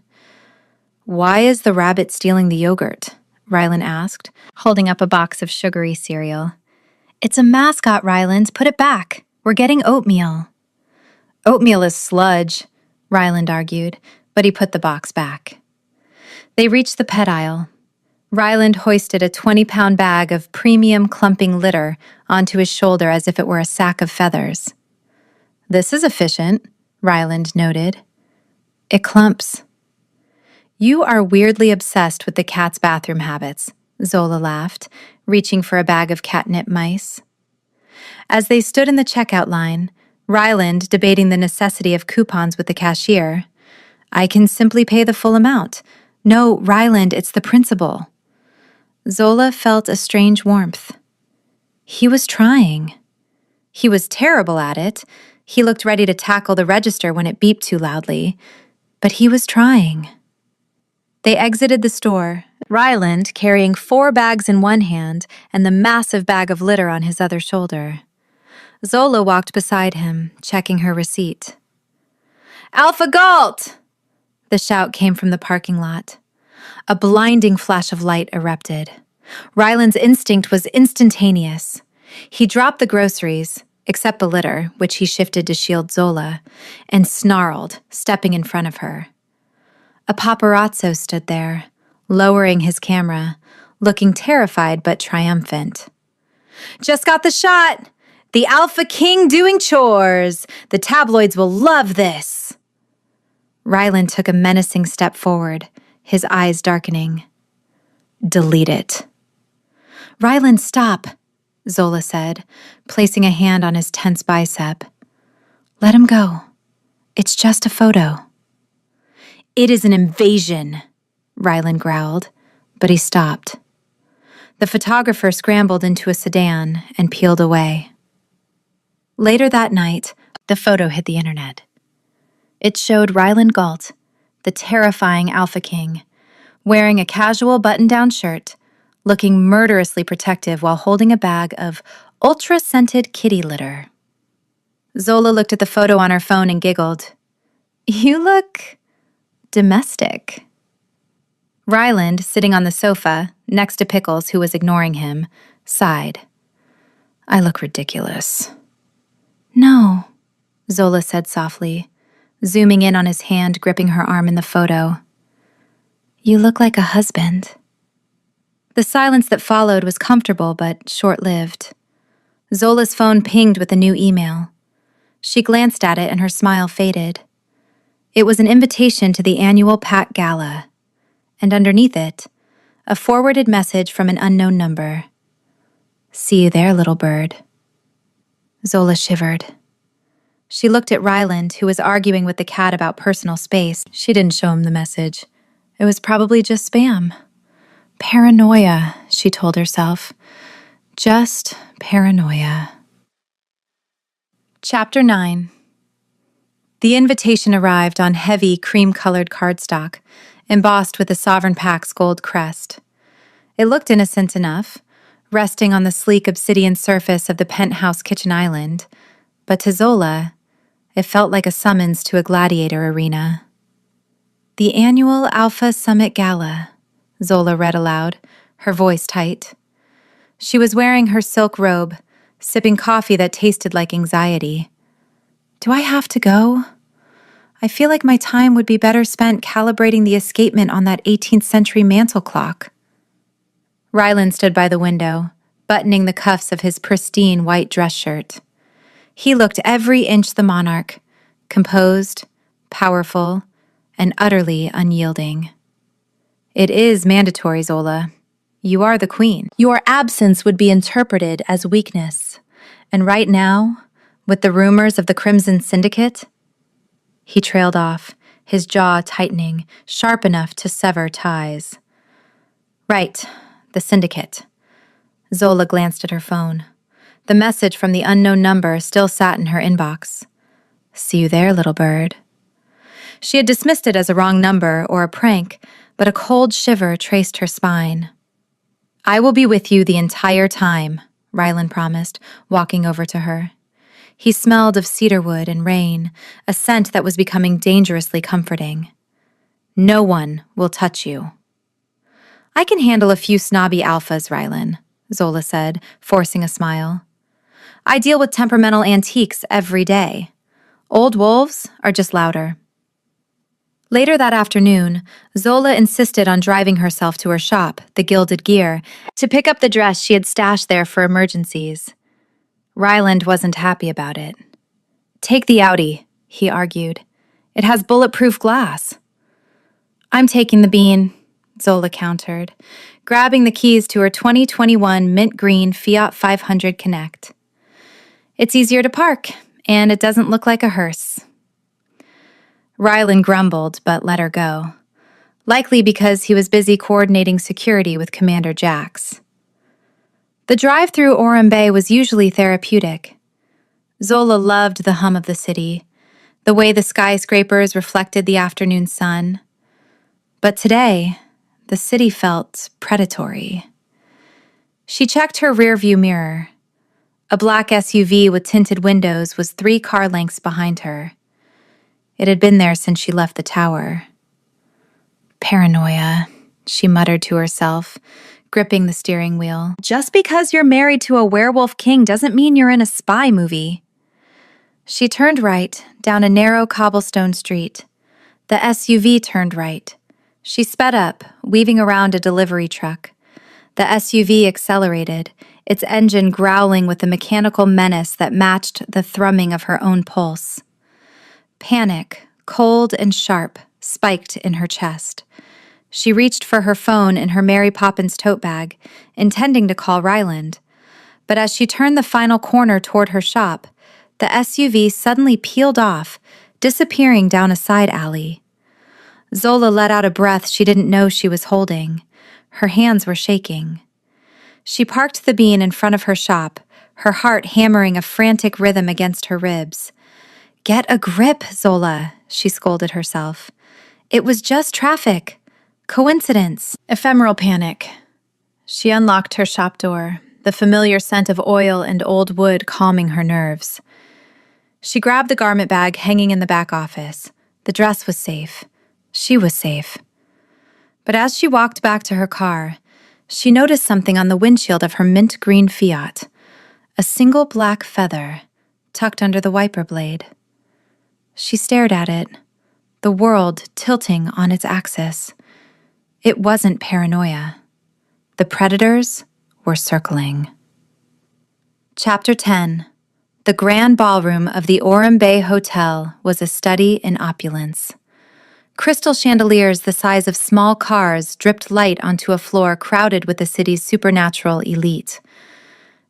"Why is the rabbit stealing the yogurt?" Ryland asked, holding up a box of sugary cereal. "It's a mascot, Ryland. Put it back. We're getting oatmeal." "Oatmeal is sludge," Ryland argued, but he put the box back. They reached the pet aisle. Ryland hoisted a 20-pound bag of premium clumping litter onto his shoulder as if it were a sack of feathers. "This is efficient," Ryland noted. "It clumps." "You are weirdly obsessed with the cat's bathroom habits," Zola laughed, reaching for a bag of catnip mice. As they stood in the checkout line, Ryland debating the necessity of coupons with the cashier. "I can simply pay the full amount." "No, Ryland, it's the principle." Zola felt a strange warmth. He was trying. He was terrible at it. He looked ready to tackle the register when it beeped too loudly. But he was trying. They exited the store, Ryland carrying 4 bags in one hand and the massive bag of litter on his other shoulder. Zola walked beside him, checking her receipt. "Alpha Galt!" The shout came from the parking lot. A blinding flash of light erupted. Ryland's instinct was instantaneous. He dropped the groceries, except the litter, which he shifted to shield Zola, and snarled, stepping in front of her. A paparazzo stood there, lowering his camera, looking terrified but triumphant. "Just got the shot! The Alpha King doing chores! The tabloids will love this!" Ryland took a menacing step forward, his eyes darkening. "Delete it." "Ryland, stop," Zola said, placing a hand on his tense bicep. "Let him go. It's just a photo." "It is an invasion," Ryland growled, but he stopped. The photographer scrambled into a sedan and peeled away. Later that night, the photo hit the internet. It showed Ryland Galt, the terrifying Alpha King, wearing a casual button-down shirt, looking murderously protective while holding a bag of ultra-scented kitty litter. Zola looked at the photo on her phone and giggled. "You look domestic." Ryland, sitting on the sofa, next to Pickles, who was ignoring him, sighed. "I look ridiculous." "No," Zola said softly, zooming in on his hand gripping her arm in the photo. "You look like a husband." The silence that followed was comfortable but short-lived. Zola's phone pinged with a new email. She glanced at it and her smile faded. It was an invitation to the annual Pack Gala, and underneath it, a forwarded message from an unknown number. "See you there, little bird." Zola shivered. She looked at Ryland, who was arguing with the cat about personal space. She didn't show him the message. It was probably just spam. Paranoia, she told herself. Just paranoia. Chapter 9. The invitation arrived on heavy, cream-colored cardstock, embossed with the Sovereign Pack's gold crest. It looked innocent enough, resting on the sleek obsidian surface of the penthouse kitchen island, but to Zola, it felt like a summons to a gladiator arena. "The annual Alpha Summit Gala," Zola read aloud, her voice tight. She was wearing her silk robe, sipping coffee that tasted like anxiety. "Do I have to go? I feel like my time would be better spent calibrating the escapement on that 18th century mantel clock." Ryland stood by the window, buttoning the cuffs of his pristine white dress shirt. He looked every inch the monarch, composed, powerful, and utterly unyielding. It is mandatory, Zola. You are the queen. Your absence would be interpreted as weakness. And right now, with the rumors of the Crimson Syndicate, he trailed off, his jaw tightening, sharp enough to sever ties. Right, the Syndicate. Zola glanced at her phone. The message from the unknown number still sat in her inbox. See you there, little bird. She had dismissed it as a wrong number or a prank, but a cold shiver traced her spine. I will be with you the entire time, Rylan promised, walking over to her. He smelled of cedarwood and rain, a scent that was becoming dangerously comforting. No one will touch you. I can handle a few snobby alphas, Rylan, Zola said, forcing a smile. I deal with temperamental antiques every day. Old wolves are just louder. Later that afternoon, Zola insisted on driving herself to her shop, the Gilded Gear, to pick up the dress she had stashed there for emergencies. Ryland wasn't happy about it. Take the Audi, he argued. It has bulletproof glass. I'm taking the Bean, Zola countered, grabbing the keys to her 2021 mint green Fiat 500 Connect. It's easier to park, and it doesn't look like a hearse. Rylan grumbled, but let her go, likely because he was busy coordinating security with Commander Jax. The drive through Orem Bay was usually therapeutic. Zola loved the hum of the city, the way the skyscrapers reflected the afternoon sun. But today, the city felt predatory. She checked her rearview mirror. A black SUV with tinted windows was 3 car lengths behind her. It had been there since she left the tower. Paranoia, she muttered to herself, gripping the steering wheel. Just because you're married to a werewolf king doesn't mean you're in a spy movie. She turned right, down a narrow cobblestone street. The SUV turned right. She sped up, weaving around a delivery truck. The SUV accelerated, its engine growling with a mechanical menace that matched the thrumming of her own pulse. Panic, cold and sharp, spiked in her chest. She reached for her phone in her Mary Poppins tote bag, intending to call Ryland. But as she turned the final corner toward her shop, the SUV suddenly peeled off, disappearing down a side alley. Zola let out a breath she didn't know she was holding. Her hands were shaking. She parked the Bean in front of her shop, her heart hammering a frantic rhythm against her ribs. Get a grip, Zola, she scolded herself. It was just traffic. Coincidence. Ephemeral panic. She unlocked her shop door, the familiar scent of oil and old wood calming her nerves. She grabbed the garment bag hanging in the back office. The dress was safe. She was safe. But as she walked back to her car, she noticed something on the windshield of her mint green Fiat, a single black feather tucked under the wiper blade. She stared at it, the world tilting on its axis. It wasn't paranoia. The predators were circling. Chapter 10. The grand ballroom of the Orem Bay Hotel was a study in opulence. Crystal chandeliers the size of small cars dripped light onto a floor crowded with the city's supernatural elite.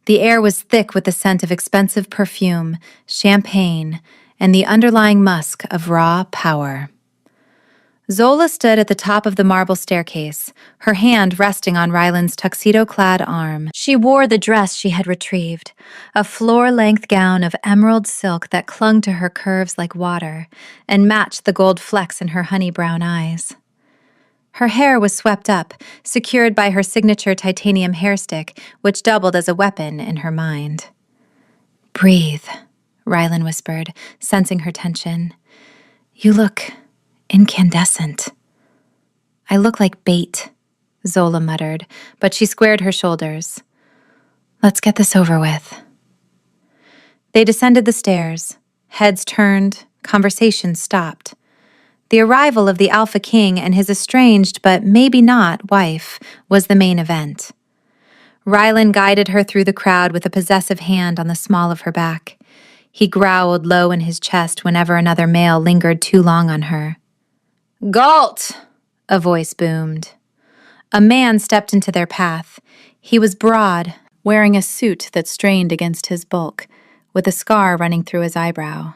The air was thick with the scent of expensive perfume, champagne, and the underlying musk of raw power. Zola stood at the top of the marble staircase, her hand resting on Ryland's tuxedo-clad arm. She wore the dress she had retrieved, a floor-length gown of emerald silk that clung to her curves like water and matched the gold flecks in her honey-brown eyes. Her hair was swept up, secured by her signature titanium hairstick, which doubled as a weapon in her mind. Breathe, Ryland whispered, sensing her tension. You look incandescent. I look like bait, Zola muttered, but she squared her shoulders. Let's get this over with. They descended the stairs. Heads turned, conversation stopped. The arrival of the Alpha King and his estranged but maybe not wife was the main event. Ryland guided her through the crowd with a possessive hand on the small of her back. He growled low in his chest whenever another male lingered too long on her. "Galt!" a voice boomed. A man stepped into their path. He was broad, wearing a suit that strained against his bulk, with a scar running through his eyebrow.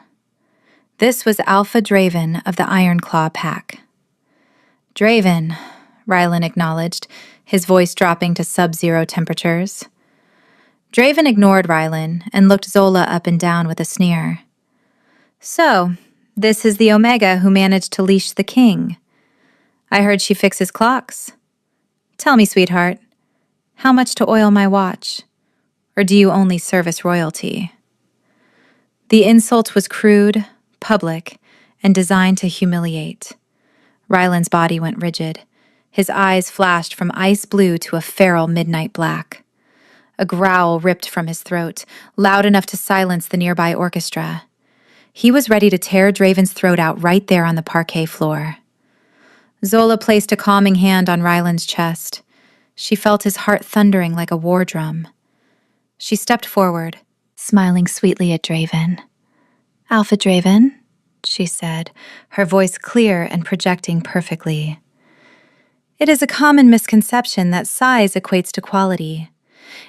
This was Alpha Draven of the Ironclaw Pack. "Draven," Rylan acknowledged, his voice dropping to sub-zero temperatures. Draven ignored Rylan and looked Zola up and down with a sneer. "So, this is the Omega who managed to leash the king. I heard she fixes clocks. Tell me, sweetheart, how much to oil my watch? Or do you only service royalty?" The insult was crude, public, and designed to humiliate. Rylan's body went rigid. His eyes flashed from ice blue to a feral midnight black. A growl ripped from his throat, loud enough to silence the nearby orchestra. He was ready to tear Draven's throat out right there on the parquet floor. Zola placed a calming hand on Rylan's chest. She felt his heart thundering like a war drum. She stepped forward, smiling sweetly at Draven. "Alpha Draven," she said, her voice clear and projecting perfectly. "It is a common misconception that size equates to quality.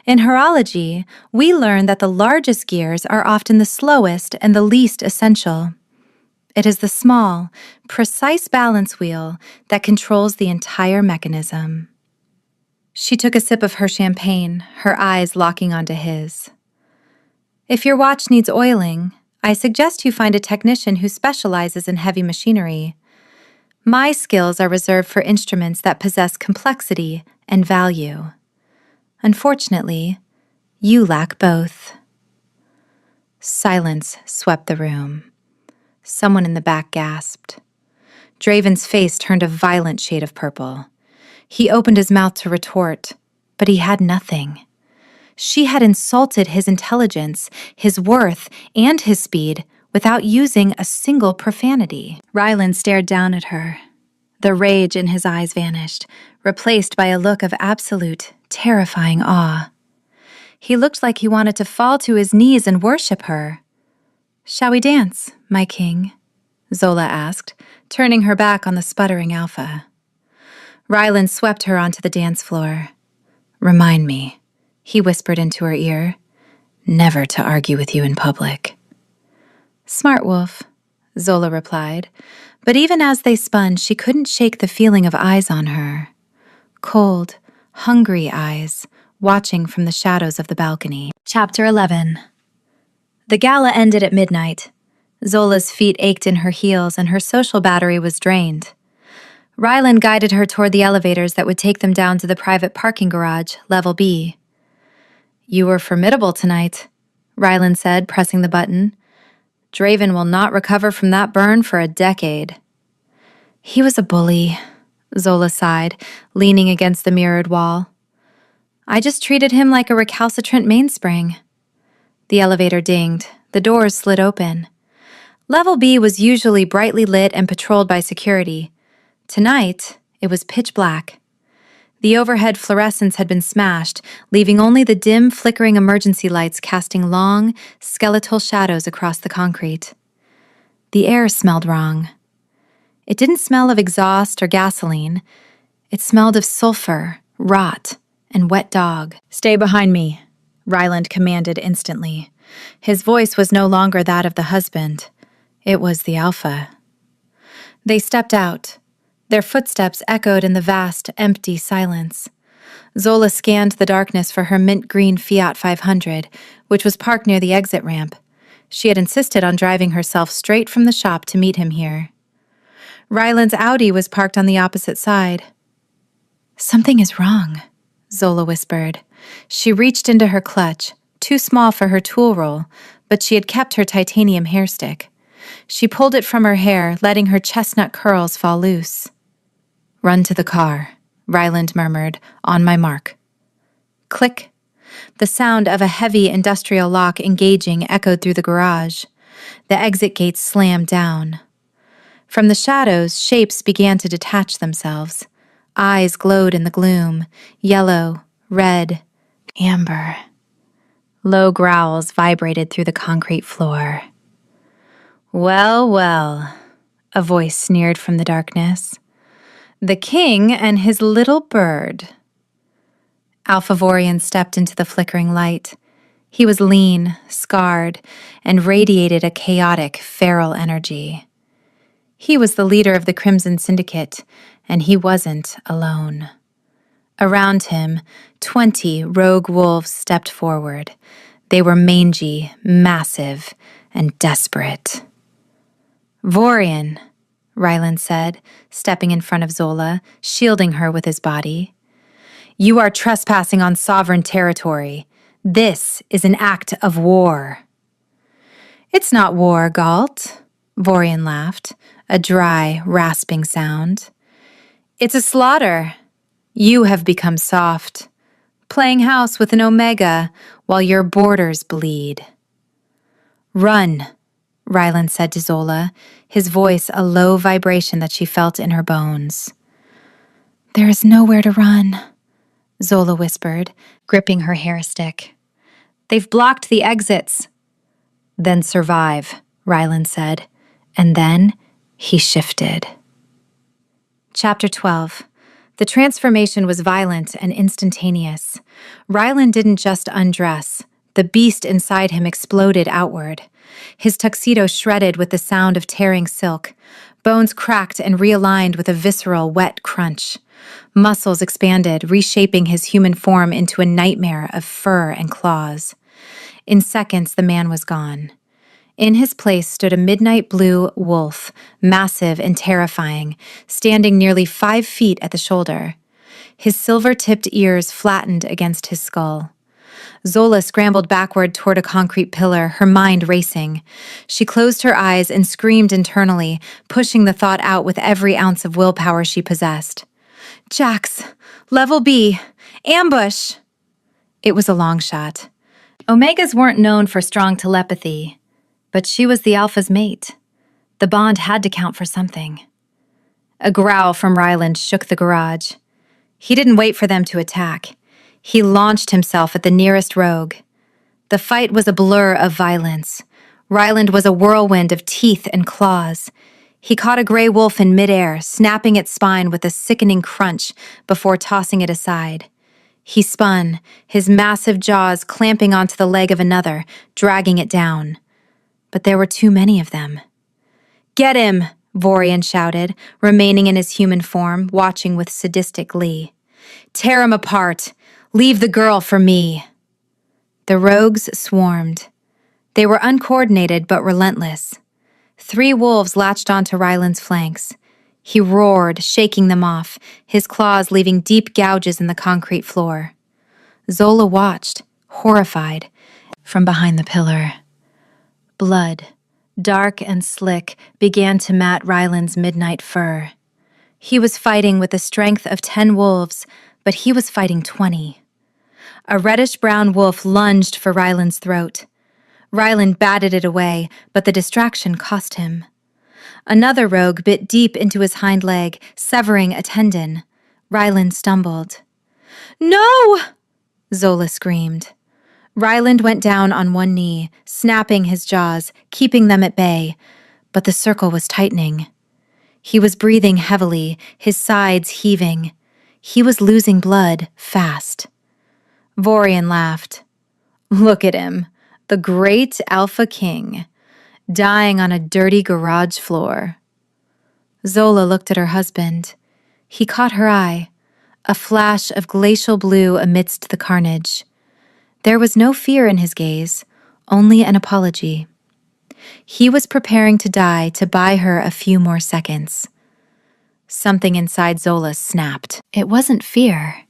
In horology, we learn that the largest gears are often the slowest and the least essential. It is the small, precise balance wheel that controls the entire mechanism." She took a sip of her champagne, her eyes locking onto his. "If your watch needs oiling, I suggest you find a technician who specializes in heavy machinery. My skills are reserved for instruments that possess complexity and value. Unfortunately, you lack both." Silence swept the room. Someone in the back gasped. Draven's face turned a violent shade of purple. He opened his mouth to retort, but he had nothing. She had insulted his intelligence, his worth, and his speed without using a single profanity. Rylan stared down at her. The rage in his eyes vanished, replaced by a look of absolute, terrifying awe. He looked like he wanted to fall to his knees and worship her. "Shall we dance, my king?" Zola asked, turning her back on the sputtering Alpha. Rylan swept her onto the dance floor. "Remind me," he whispered into her ear, "never to argue with you in public." "Smart wolf," Zola replied, but even as they spun, she couldn't shake the feeling of eyes on her. Cold, hungry eyes, watching from the shadows of the balcony. Chapter 11. The gala ended at midnight. Zola's feet ached in her heels and her social battery was drained. Rylan guided her toward the elevators that would take them down to the private parking garage, level B. "You were formidable tonight," Rylan said, pressing the button. "Draven will not recover from that burn for a decade." "He was a bully," Zola sighed, leaning against the mirrored wall. "I just treated him like a recalcitrant mainspring." The elevator dinged. The doors slid open. Level B was usually brightly lit and patrolled by security. Tonight, it was pitch black. The overhead fluorescents had been smashed, leaving only the dim, flickering emergency lights casting long, skeletal shadows across the concrete. The air smelled wrong. It didn't smell of exhaust or gasoline. It smelled of sulfur, rot, and wet dog. "Stay behind me," Ryland commanded instantly. His voice was no longer that of the husband. It was the Alpha. They stepped out. Their footsteps echoed in the vast, empty silence. Zola scanned the darkness for her mint-green Fiat 500, which was parked near the exit ramp. She had insisted on driving herself straight from the shop to meet him here. Ryland's Audi was parked on the opposite side. "Something is wrong," Zola whispered. She reached into her clutch, too small for her tool roll, but she had kept her titanium hairstick. She pulled it from her hair, letting her chestnut curls fall loose. "Run to the car," Ryland murmured, "on my mark." Click. The sound of a heavy industrial lock engaging echoed through the garage. The exit gates slammed down. From the shadows, shapes began to detach themselves. Eyes glowed in the gloom, yellow, red, amber. Low growls vibrated through the concrete floor. "Well, well," a voice sneered from the darkness. "The king and his little bird." Alphavorian stepped into the flickering light. He was lean, scarred, and radiated a chaotic, feral energy. He was the leader of the Crimson Syndicate, and he wasn't alone. Around him, 20 rogue wolves stepped forward. They were mangy, massive, and desperate. "Vorian," Ryland said, stepping in front of Zola, shielding her with his body. "You are trespassing on sovereign territory. This is an act of war." "It's not war, Galt," Vorian laughed, a dry, rasping sound. "It's a slaughter. You have become soft, playing house with an Omega while your borders bleed." "Run," Ryland said to Zola, his voice a low vibration that she felt in her bones. "There is nowhere to run," Zola whispered, gripping her hair stick. "They've blocked the exits." "Then survive," Ryland said, and then he shifted. Chapter 12. The transformation was violent and instantaneous. Ryland didn't just undress. The beast inside him exploded outward. His tuxedo shredded with the sound of tearing silk. Bones cracked and realigned with a visceral, wet crunch. Muscles expanded, reshaping his human form into a nightmare of fur and claws. In seconds, the man was gone. In his place stood a midnight blue wolf, massive and terrifying, standing nearly 5 feet at the shoulder. His silver-tipped ears flattened against his skull. Zola scrambled backward toward a concrete pillar, her mind racing. She closed her eyes and screamed internally, pushing the thought out with every ounce of willpower she possessed. "Jax! Level B! Ambush!" It was a long shot. Omegas weren't known for strong telepathy, but she was the Alpha's mate. The bond had to count for something. A growl from Ryland shook the garage. He didn't wait for them to attack. He launched himself at the nearest rogue. The fight was a blur of violence. Ryland was a whirlwind of teeth and claws. He caught a gray wolf in midair, snapping its spine with a sickening crunch before tossing it aside. He spun, his massive jaws clamping onto the leg of another, dragging it down. But there were too many of them. "Get him!" Vorian shouted, remaining in his human form, watching with sadistic glee. "Tear him apart! Leave the girl for me!" The rogues swarmed. They were uncoordinated but relentless. 3 wolves latched onto Ryland's flanks. He roared, shaking them off, his claws leaving deep gouges in the concrete floor. Zola watched, horrified, from behind the pillar. Blood, dark and slick, began to mat Ryland's midnight fur. He was fighting with the strength of 10 wolves, but he was fighting 20. A reddish-brown wolf lunged for Ryland's throat. Ryland batted it away, but the distraction cost him. Another rogue bit deep into his hind leg, severing a tendon. Ryland stumbled. "No!" Zola screamed. Ryland went down on one knee, snapping his jaws, keeping them at bay, but the circle was tightening. He was breathing heavily, his sides heaving. He was losing blood fast. Vorian laughed. "Look at him, the great Alpha King, dying on a dirty garage floor." Zola looked at her husband. He caught her eye, a flash of glacial blue amidst the carnage. There was no fear in his gaze, only an apology. He was preparing to die to buy her a few more seconds. Something inside Zola snapped. It wasn't fear.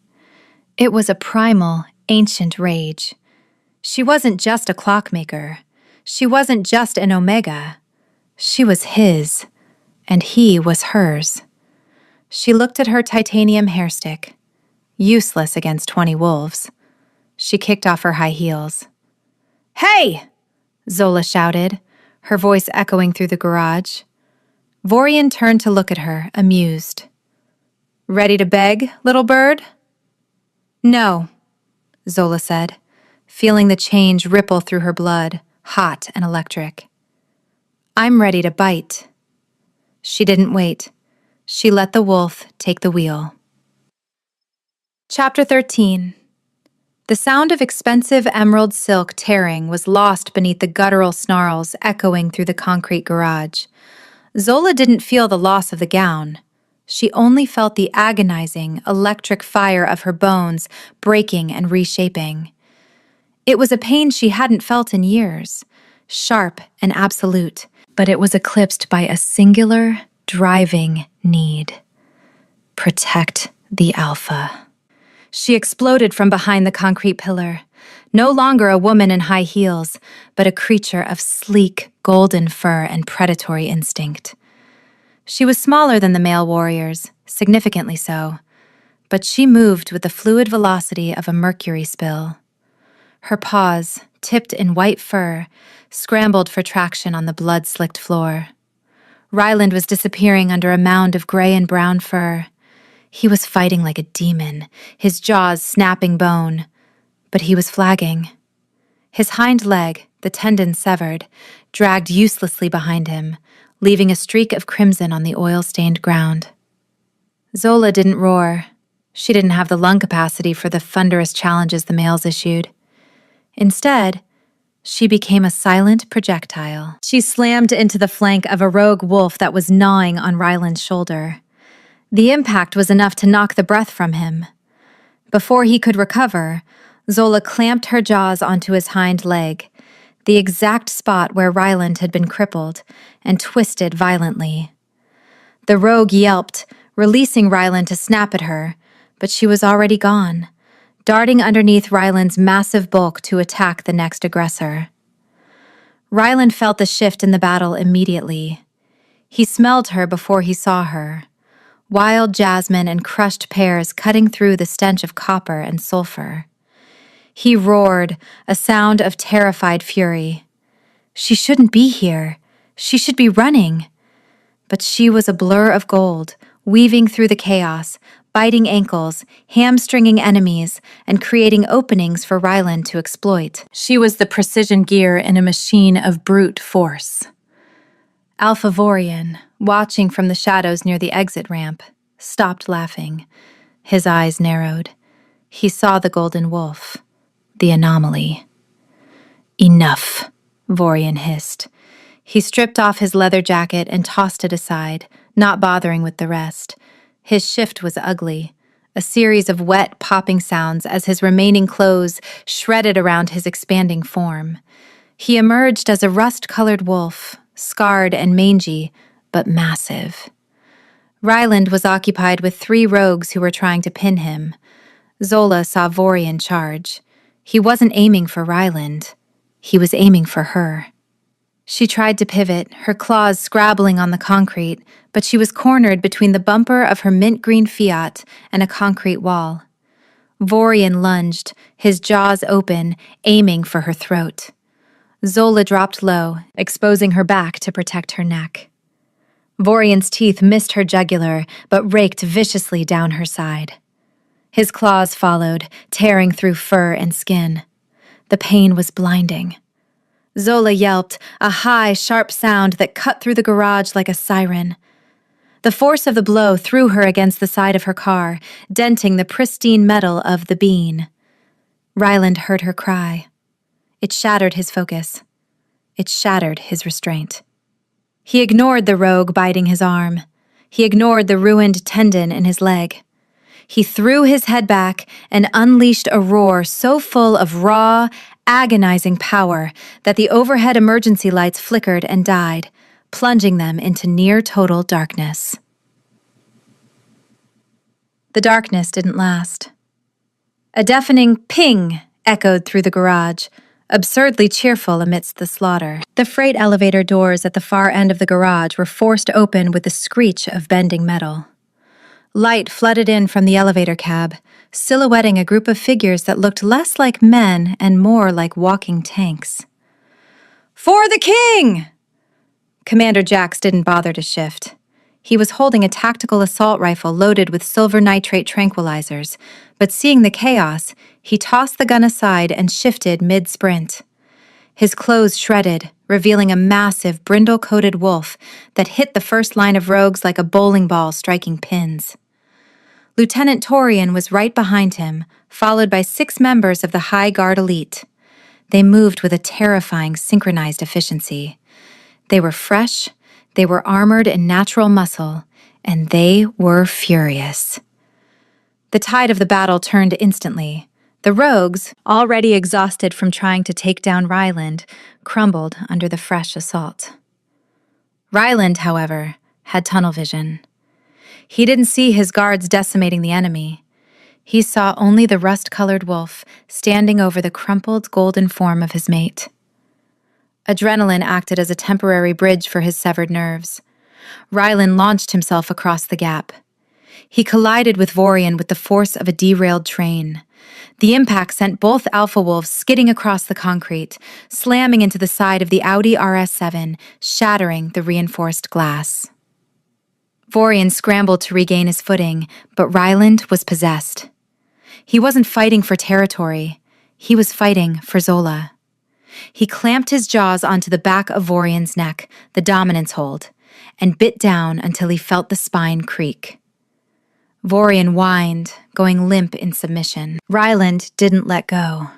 It was a primal, ancient rage. She wasn't just a clockmaker. She wasn't just an Omega. She was his, and he was hers. She looked at her titanium hairstick, useless against 20 wolves. She kicked off her high heels. "Hey!" Zola shouted, her voice echoing through the garage. Vorian turned to look at her, amused. "Ready to beg, little bird?" "No," Zola said, feeling the change ripple through her blood, hot and electric. "I'm ready to bite." She didn't wait. She let the wolf take the wheel. Chapter 13. The sound of expensive emerald silk tearing was lost beneath the guttural snarls echoing through the concrete garage. Zola didn't feel the loss of the gown. She only felt the agonizing, electric fire of her bones breaking and reshaping. It was a pain she hadn't felt in years, sharp and absolute, but it was eclipsed by a singular, driving need. Protect the alpha. She exploded from behind the concrete pillar, no longer a woman in high heels, but a creature of sleek, golden fur and predatory instinct. She was smaller than the male warriors, significantly so, but she moved with the fluid velocity of a mercury spill. Her paws, tipped in white fur, scrambled for traction on the blood-slicked floor. Ryland was disappearing under a mound of gray and brown fur. He was fighting like a demon, his jaws snapping bone, but he was flagging. His hind leg, the tendon severed, dragged uselessly behind him, leaving a streak of crimson on the oil-stained ground. Zola didn't roar. She didn't have the lung capacity for the thunderous challenges the males issued. Instead, she became a silent projectile. She slammed into the flank of a rogue wolf that was gnawing on Ryland's shoulder. The impact was enough to knock the breath from him. Before he could recover, Zola clamped her jaws onto his hind leg, the exact spot where Ryland had been crippled, and twisted violently. The rogue yelped, releasing Ryland to snap at her, but she was already gone, darting underneath Ryland's massive bulk to attack the next aggressor. Ryland felt the shift in the battle immediately. He smelled her before he saw her. Wild jasmine and crushed pears cutting through the stench of copper and sulfur. He roared, a sound of terrified fury. She shouldn't be here. She should be running. But she was a blur of gold, weaving through the chaos, biting ankles, hamstringing enemies, and creating openings for Ryland to exploit. She was the precision gear in a machine of brute force. Alpha Vorian, watching from the shadows near the exit ramp, stopped laughing. His eyes narrowed. He saw the golden wolf, the anomaly. "Enough," Vorian hissed. He stripped off his leather jacket and tossed it aside, not bothering with the rest. His shift was ugly, a series of wet, popping sounds as his remaining clothes shredded around his expanding form. He emerged as a rust-colored wolf, scarred and mangy, but massive. Ryland was occupied with 3 rogues who were trying to pin him. Zola saw Vorian charge. He wasn't aiming for Ryland. He was aiming for her. She tried to pivot, her claws scrabbling on the concrete, but she was cornered between the bumper of her mint-green Fiat and a concrete wall. Vorian lunged, his jaws open, aiming for her throat. Zola dropped low, exposing her back to protect her neck. Vorian's teeth missed her jugular, but raked viciously down her side. His claws followed, tearing through fur and skin. The pain was blinding. Zola yelped, a high, sharp sound that cut through the garage like a siren. The force of the blow threw her against the side of her car, denting the pristine metal of the bean. Ryland heard her cry. It shattered his focus. It shattered his restraint. He ignored the rogue biting his arm. He ignored the ruined tendon in his leg. He threw his head back and unleashed a roar so full of raw, agonizing power that the overhead emergency lights flickered and died, plunging them into near-total darkness. The darkness didn't last. A deafening ping echoed through the garage, absurdly cheerful amidst the slaughter. The freight elevator doors at the far end of the garage were forced open with the screech of bending metal. Light flooded in from the elevator cab, silhouetting a group of figures that looked less like men and more like walking tanks. "For the king!" Commander Jax didn't bother to shift. He was holding a tactical assault rifle loaded with silver nitrate tranquilizers, but seeing the chaos, he tossed the gun aside and shifted mid-sprint. His clothes shredded, revealing a massive, brindle-coated wolf that hit the first line of rogues like a bowling ball striking pins. Lieutenant Torian was right behind him, followed by 6 members of the High Guard elite. They moved with a terrifying synchronized efficiency. They were fresh, they were armored in natural muscle, and they were furious. The tide of the battle turned instantly. The rogues, already exhausted from trying to take down Ryland, crumbled under the fresh assault. Ryland, however, had tunnel vision. He didn't see his guards decimating the enemy. He saw only the rust-colored wolf standing over the crumpled golden form of his mate. Adrenaline acted as a temporary bridge for his severed nerves. Ryland launched himself across the gap. He collided with Vorian with the force of a derailed train. The impact sent both alpha wolves skidding across the concrete, slamming into the side of the Audi RS7, shattering the reinforced glass. Vorian scrambled to regain his footing, but Ryland was possessed. He wasn't fighting for territory. He was fighting for Zola. He clamped his jaws onto the back of Vorian's neck, the dominance hold, and bit down until he felt the spine creak. Vorian whined, going limp in submission. Ryland didn't let go.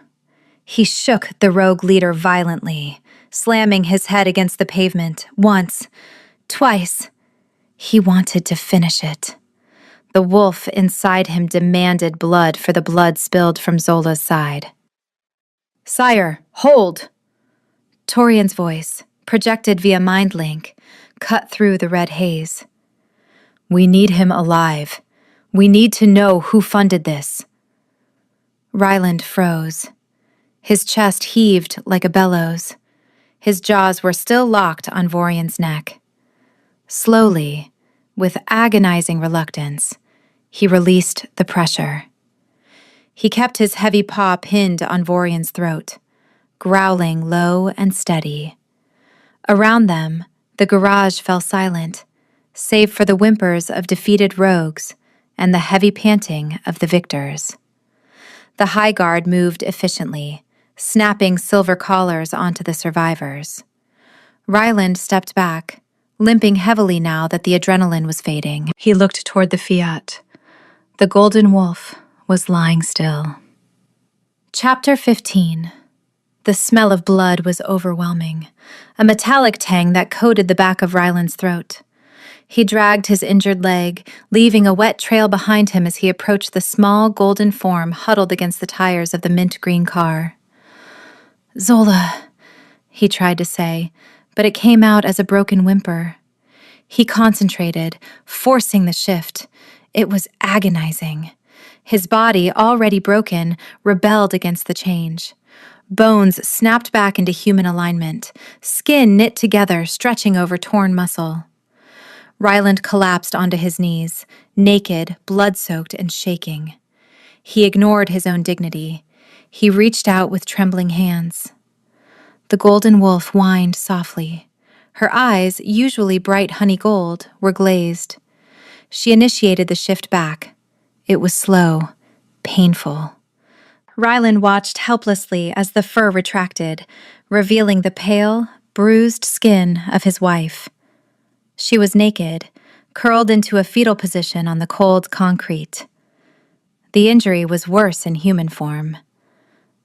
He shook the rogue leader violently, slamming his head against the pavement once, twice. He wanted to finish it. The wolf inside him demanded blood for the blood spilled from Zola's side. "Sire, hold!" Torian's voice, projected via mind link, cut through the red haze. "We need him alive. We need to know who funded this." Ryland froze. His chest heaved like a bellows. His jaws were still locked on Vorian's neck. Slowly, with agonizing reluctance, he released the pressure. He kept his heavy paw pinned on Vorian's throat, growling low and steady. Around them, the garage fell silent, save for the whimpers of defeated rogues and the heavy panting of the victors. The High Guard moved efficiently, snapping silver collars onto the survivors. Ryland stepped back, limping heavily now that the adrenaline was fading. He looked toward the Fiat. The golden wolf was lying still. Chapter 15. The smell of blood was overwhelming, a metallic tang that coated the back of Ryland's throat. He dragged his injured leg, leaving a wet trail behind him as he approached the small golden form huddled against the tires of the mint-green car. "Zola," he tried to say, but it came out as a broken whimper. He concentrated, forcing the shift. It was agonizing. His body, already broken, rebelled against the change. Bones snapped back into human alignment, skin knit together, stretching over torn muscle. Ryland collapsed onto his knees, naked, blood-soaked, and shaking. He ignored his own dignity. He reached out with trembling hands. The golden wolf whined softly. Her eyes, usually bright honey gold, were glazed. She initiated the shift back. It was slow, painful. Ryland watched helplessly as the fur retracted, revealing the pale, bruised skin of his wife. She was naked, curled into a fetal position on the cold concrete. The injury was worse in human form.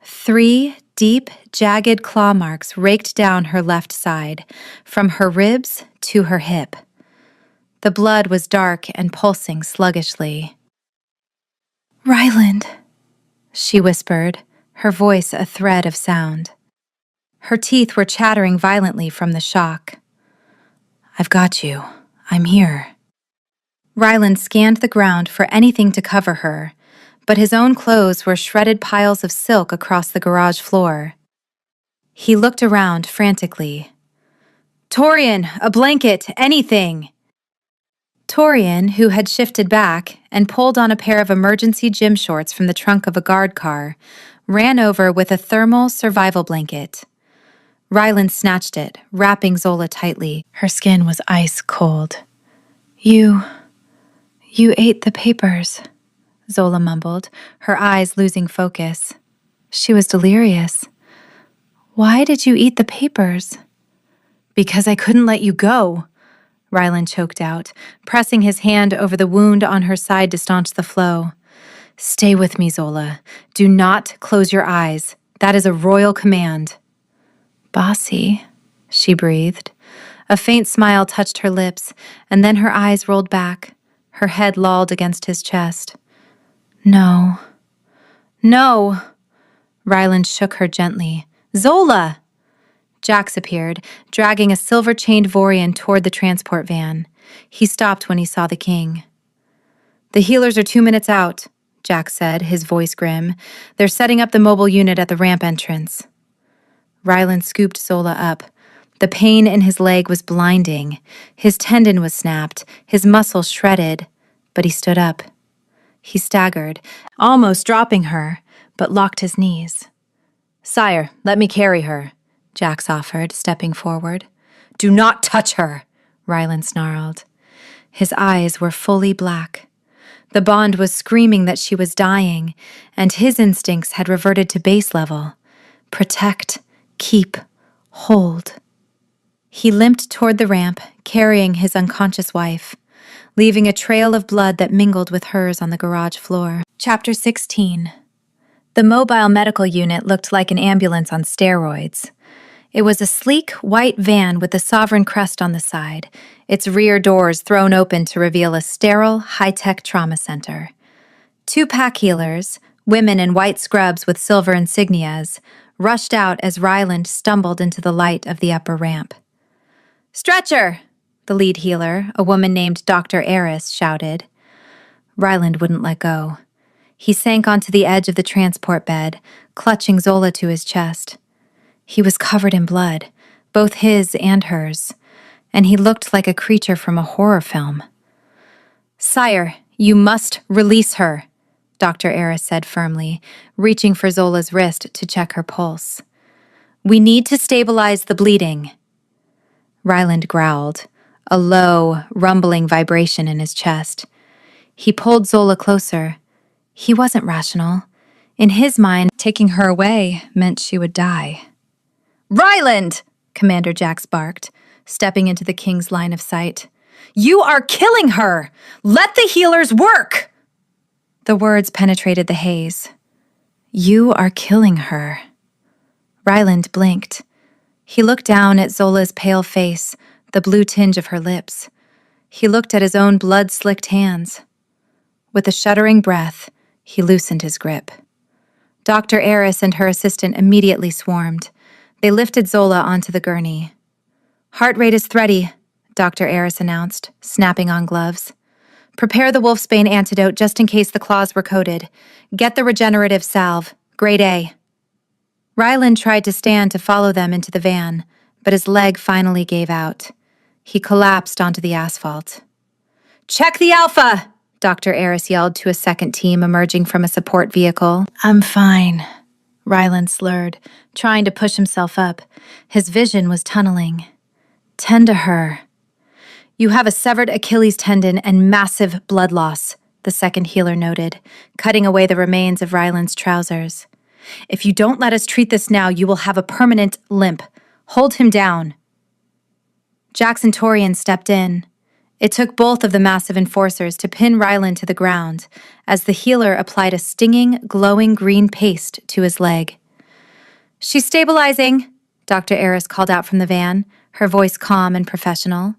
3 deep, jagged claw marks raked down her left side, from her ribs to her hip. The blood was dark and pulsing sluggishly. "Ryland," she whispered, her voice a thread of sound. Her teeth were chattering violently from the shock. "I've got you. I'm here." Ryland scanned the ground for anything to cover her, but his own clothes were shredded piles of silk across the garage floor. He looked around frantically. "Torian, a blanket, anything!" Torian, who had shifted back and pulled on a pair of emergency gym shorts from the trunk of a guard car, ran over with a thermal survival blanket. Ryland snatched it, wrapping Zola tightly. Her skin was ice cold. You ate the papers, Zola mumbled, her eyes losing focus. She was delirious. Why did you eat the papers? Because I couldn't let you go, Ryland choked out, pressing his hand over the wound on her side to staunch the flow. Stay with me, Zola. Do not close your eyes. That is a royal command. Bossy, she breathed. A faint smile touched her lips, and then her eyes rolled back. Her head lolled against his chest. No. No! Ryland shook her gently. Zola! Jax appeared, dragging a silver-chained Vorian toward the transport van. He stopped when he saw the king. The healers are 2 minutes out, Jax said, his voice grim. They're setting up the mobile unit at the ramp entrance. Ryland scooped Zola up. The pain in his leg was blinding. His tendon was snapped, his muscle shredded, but he stood up. He staggered, almost dropping her, but locked his knees. Sire, let me carry her, Jax offered, stepping forward. Do not touch her, Ryland snarled. His eyes were fully black. The bond was screaming that she was dying, and his instincts had reverted to base level. Protect, keep, hold. He limped toward the ramp, carrying his unconscious wife, leaving a trail of blood that mingled with hers on the garage floor. Chapter 16. The mobile medical unit looked like an ambulance on steroids. It was a sleek, white van with a sovereign crest on the side, its rear doors thrown open to reveal a sterile, high-tech trauma center. 2 pack healers, women in white scrubs with silver insignias, rushed out as Ryland stumbled into the light of the upper ramp. Stretcher! The lead healer, a woman named Dr. Eris, shouted. Ryland wouldn't let go. He sank onto the edge of the transport bed, clutching Zola to his chest. He was covered in blood, both his and hers, and he looked like a creature from a horror film. Sire, you must release her, Dr. Eris said firmly, reaching for Zola's wrist to check her pulse. We need to stabilize the bleeding. Ryland growled, a low, rumbling vibration in his chest. He pulled Zola closer. He wasn't rational. In his mind, taking her away meant she would die. Ryland! Commander Jax barked, stepping into the king's line of sight. You are killing her! Let the healers work! The words penetrated the haze. You are killing her. Ryland blinked. He looked down at Zola's pale face, the blue tinge of her lips. He looked at his own blood-slicked hands. With a shuddering breath, he loosened his grip. Dr. Eris and her assistant immediately swarmed. They lifted Zola onto the gurney. Heart rate is thready, Dr. Eris announced, snapping on gloves. Prepare the wolfsbane antidote just in case the claws were coated. Get the regenerative salve. Grade A. Ryland tried to stand to follow them into the van, but his leg finally gave out. He collapsed onto the asphalt. Check the Alpha! Dr. Eris yelled to a second team emerging from a support vehicle. I'm fine, Ryland slurred, trying to push himself up. His vision was tunneling. Tend to her. You have a severed Achilles tendon and massive blood loss, the second healer noted, cutting away the remains of Ryland's trousers. If you don't let us treat this now, you will have a permanent limp. Hold him down. Jax and Torian stepped in. It took both of the massive enforcers to pin Ryland to the ground as the healer applied a stinging, glowing green paste to his leg. She's stabilizing, Dr. Eris called out from the van, her voice calm and professional.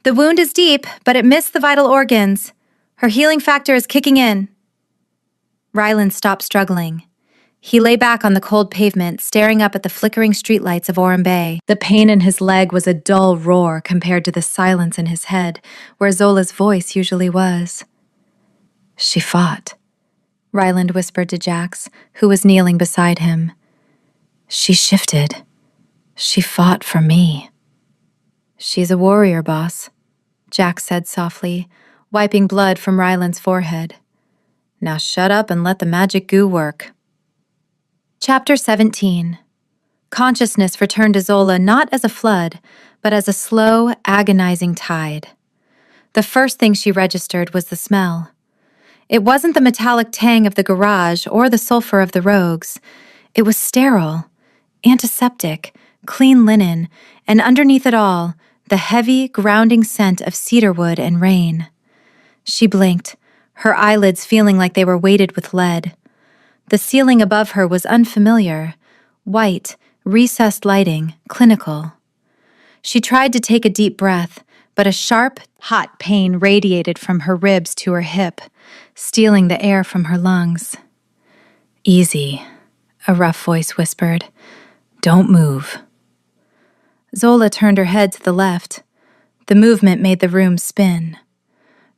The wound is deep, but it missed the vital organs. Her healing factor is kicking in. Ryland stopped struggling. He lay back on the cold pavement, staring up at the flickering streetlights of Orem Bay. The pain in his leg was a dull roar compared to the silence in his head, where Zola's voice usually was. She fought, Ryland whispered to Jax, who was kneeling beside him. She shifted. She fought for me. She's a warrior, boss, Jax said softly, wiping blood from Ryland's forehead. Now shut up and let the magic goo work. Chapter 17. Consciousness returned to Zola not as a flood, but as a slow, agonizing tide. The first thing she registered was the smell. It wasn't the metallic tang of the garage or the sulfur of the rogues. It was sterile, antiseptic, clean linen, and underneath it all, the heavy, grounding scent of cedarwood and rain. She blinked, her eyelids feeling like they were weighted with lead. The ceiling above her was unfamiliar, white, recessed lighting, clinical. She tried to take a deep breath, but a sharp, hot pain radiated from her ribs to her hip, stealing the air from her lungs. "Easy," a rough voice whispered. "Don't move." Zola turned her head to the left. The movement made the room spin.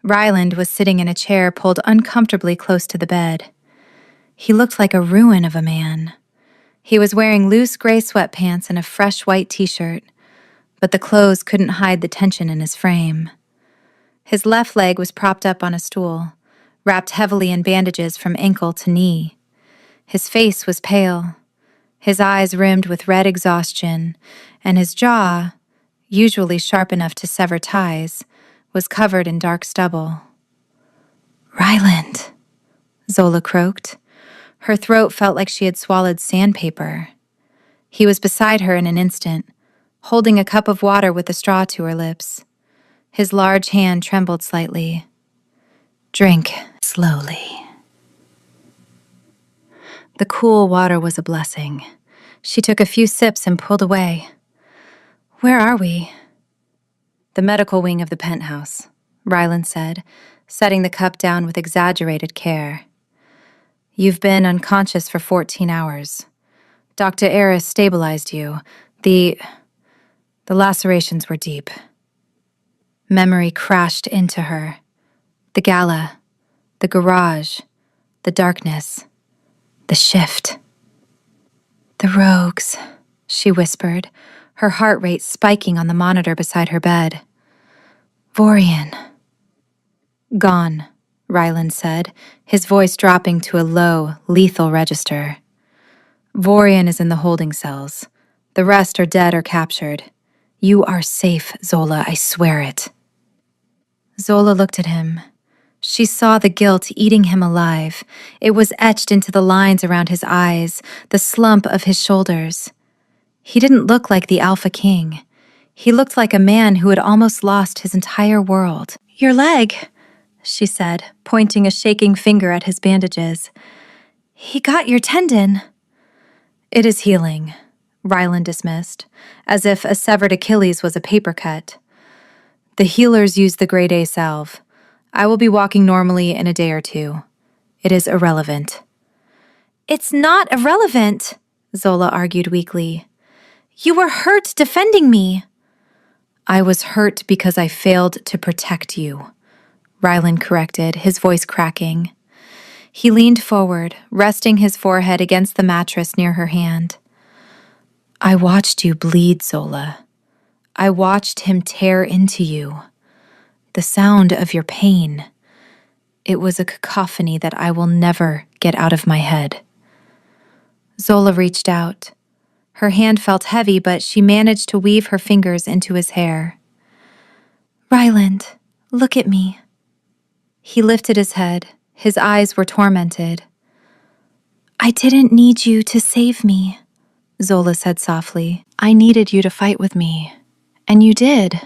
Ryland was sitting in a chair pulled uncomfortably close to the bed. He looked like a ruin of a man. He was wearing loose gray sweatpants and a fresh white t-shirt, but the clothes couldn't hide the tension in his frame. His left leg was propped up on a stool, wrapped heavily in bandages from ankle to knee. His face was pale, his eyes rimmed with red exhaustion, and his jaw, usually sharp enough to sever ties, was covered in dark stubble. "Ryland," Zola croaked. Her throat felt like she had swallowed sandpaper. He was beside her in an instant, holding a cup of water with a straw to her lips. His large hand trembled slightly. "Drink slowly." The cool water was a blessing. She took a few sips and pulled away. "Where are we?" "The medical wing of the penthouse," Ryland said, setting the cup down with exaggerated care. "You've been unconscious for 14 hours. Dr. Eris stabilized you. The lacerations were deep." Memory crashed into her. The gala, the garage, the darkness, the shift. "The rogues," she whispered, her heart rate spiking on the monitor beside her bed. "Vorian." "Gone," Ryland said, his voice dropping to a low, lethal register. "Vorian is in the holding cells. The rest are dead or captured. You are safe, Zola, I swear it." Zola looked at him. She saw the guilt eating him alive. It was etched into the lines around his eyes, the slump of his shoulders. He didn't look like the Alpha King. He looked like a man who had almost lost his entire world. "Your leg," she said, pointing a shaking finger at his bandages. "He got your tendon." "It is healing," Ryland dismissed, as if a severed Achilles was a paper cut. "The healers use the grade A salve. I will be walking normally in a day or two. It is irrelevant." "It's not irrelevant," Zola argued weakly. "You were hurt defending me." "I was hurt because I failed to protect you," Ryland corrected, his voice cracking. He leaned forward, resting his forehead against the mattress near her hand. "I watched you bleed, Zola. I watched him tear into you. The sound of your pain. It was a cacophony that I will never get out of my head." Zola reached out. Her hand felt heavy, but she managed to weave her fingers into his hair. "Ryland, look at me." He lifted his head. His eyes were tormented. "I didn't need you to save me," Zola said softly. "I needed you to fight with me. And you did.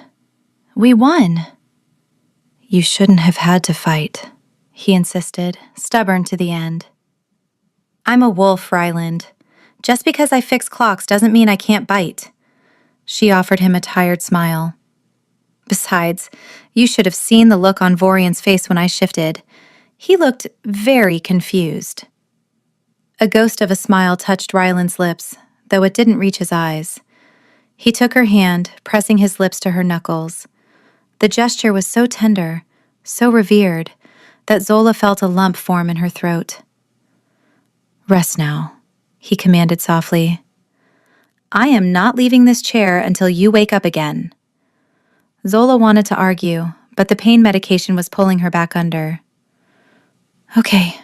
We won." "You shouldn't have had to fight," he insisted, stubborn to the end. "I'm a wolf, Ryland. Just because I fix clocks doesn't mean I can't bite." She offered him a tired smile. "Besides, you should have seen the look on Vorian's face when I shifted. He looked very confused." A ghost of a smile touched Ryland's lips, though it didn't reach his eyes. He took her hand, pressing his lips to her knuckles. The gesture was so tender, so revered, that Zola felt a lump form in her throat. "Rest now," he commanded softly. "I am not leaving this chair until you wake up again." Zola wanted to argue, but the pain medication was pulling her back under. "Okay,"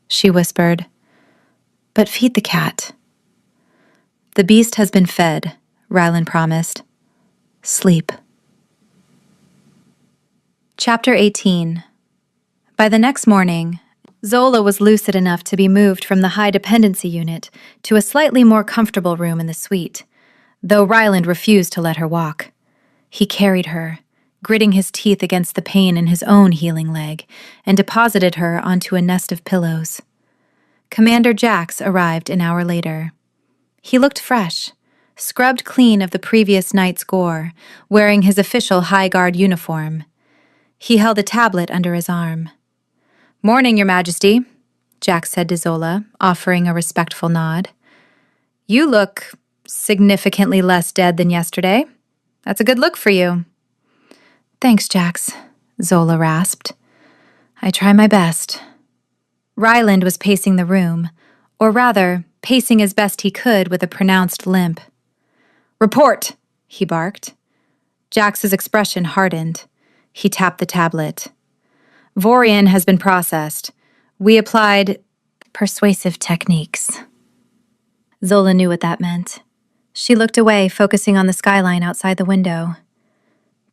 she whispered. "But feed the cat." "The beast has been fed," Ryland promised. "Sleep." Chapter 18. By the next morning, Zola was lucid enough to be moved from the high dependency unit to a slightly more comfortable room in the suite, though Ryland refused to let her walk. He carried her, gritting his teeth against the pain in his own healing leg, and deposited her onto a nest of pillows. Commander Jax arrived an hour later. He looked fresh, scrubbed clean of the previous night's gore, wearing his official High Guard uniform. He held a tablet under his arm. "Morning, Your Majesty," Jack said to Zola, offering a respectful nod. "You look significantly less dead than yesterday. That's a good look for you." "Thanks, Jax," Zola rasped. "I try my best." Ryland was pacing the room, or rather, pacing as best he could with a pronounced limp. "Report!" he barked. Jax's expression hardened. He tapped the tablet. "Vorian has been processed. We applied persuasive techniques." Zola knew what that meant. She looked away, focusing on the skyline outside the window.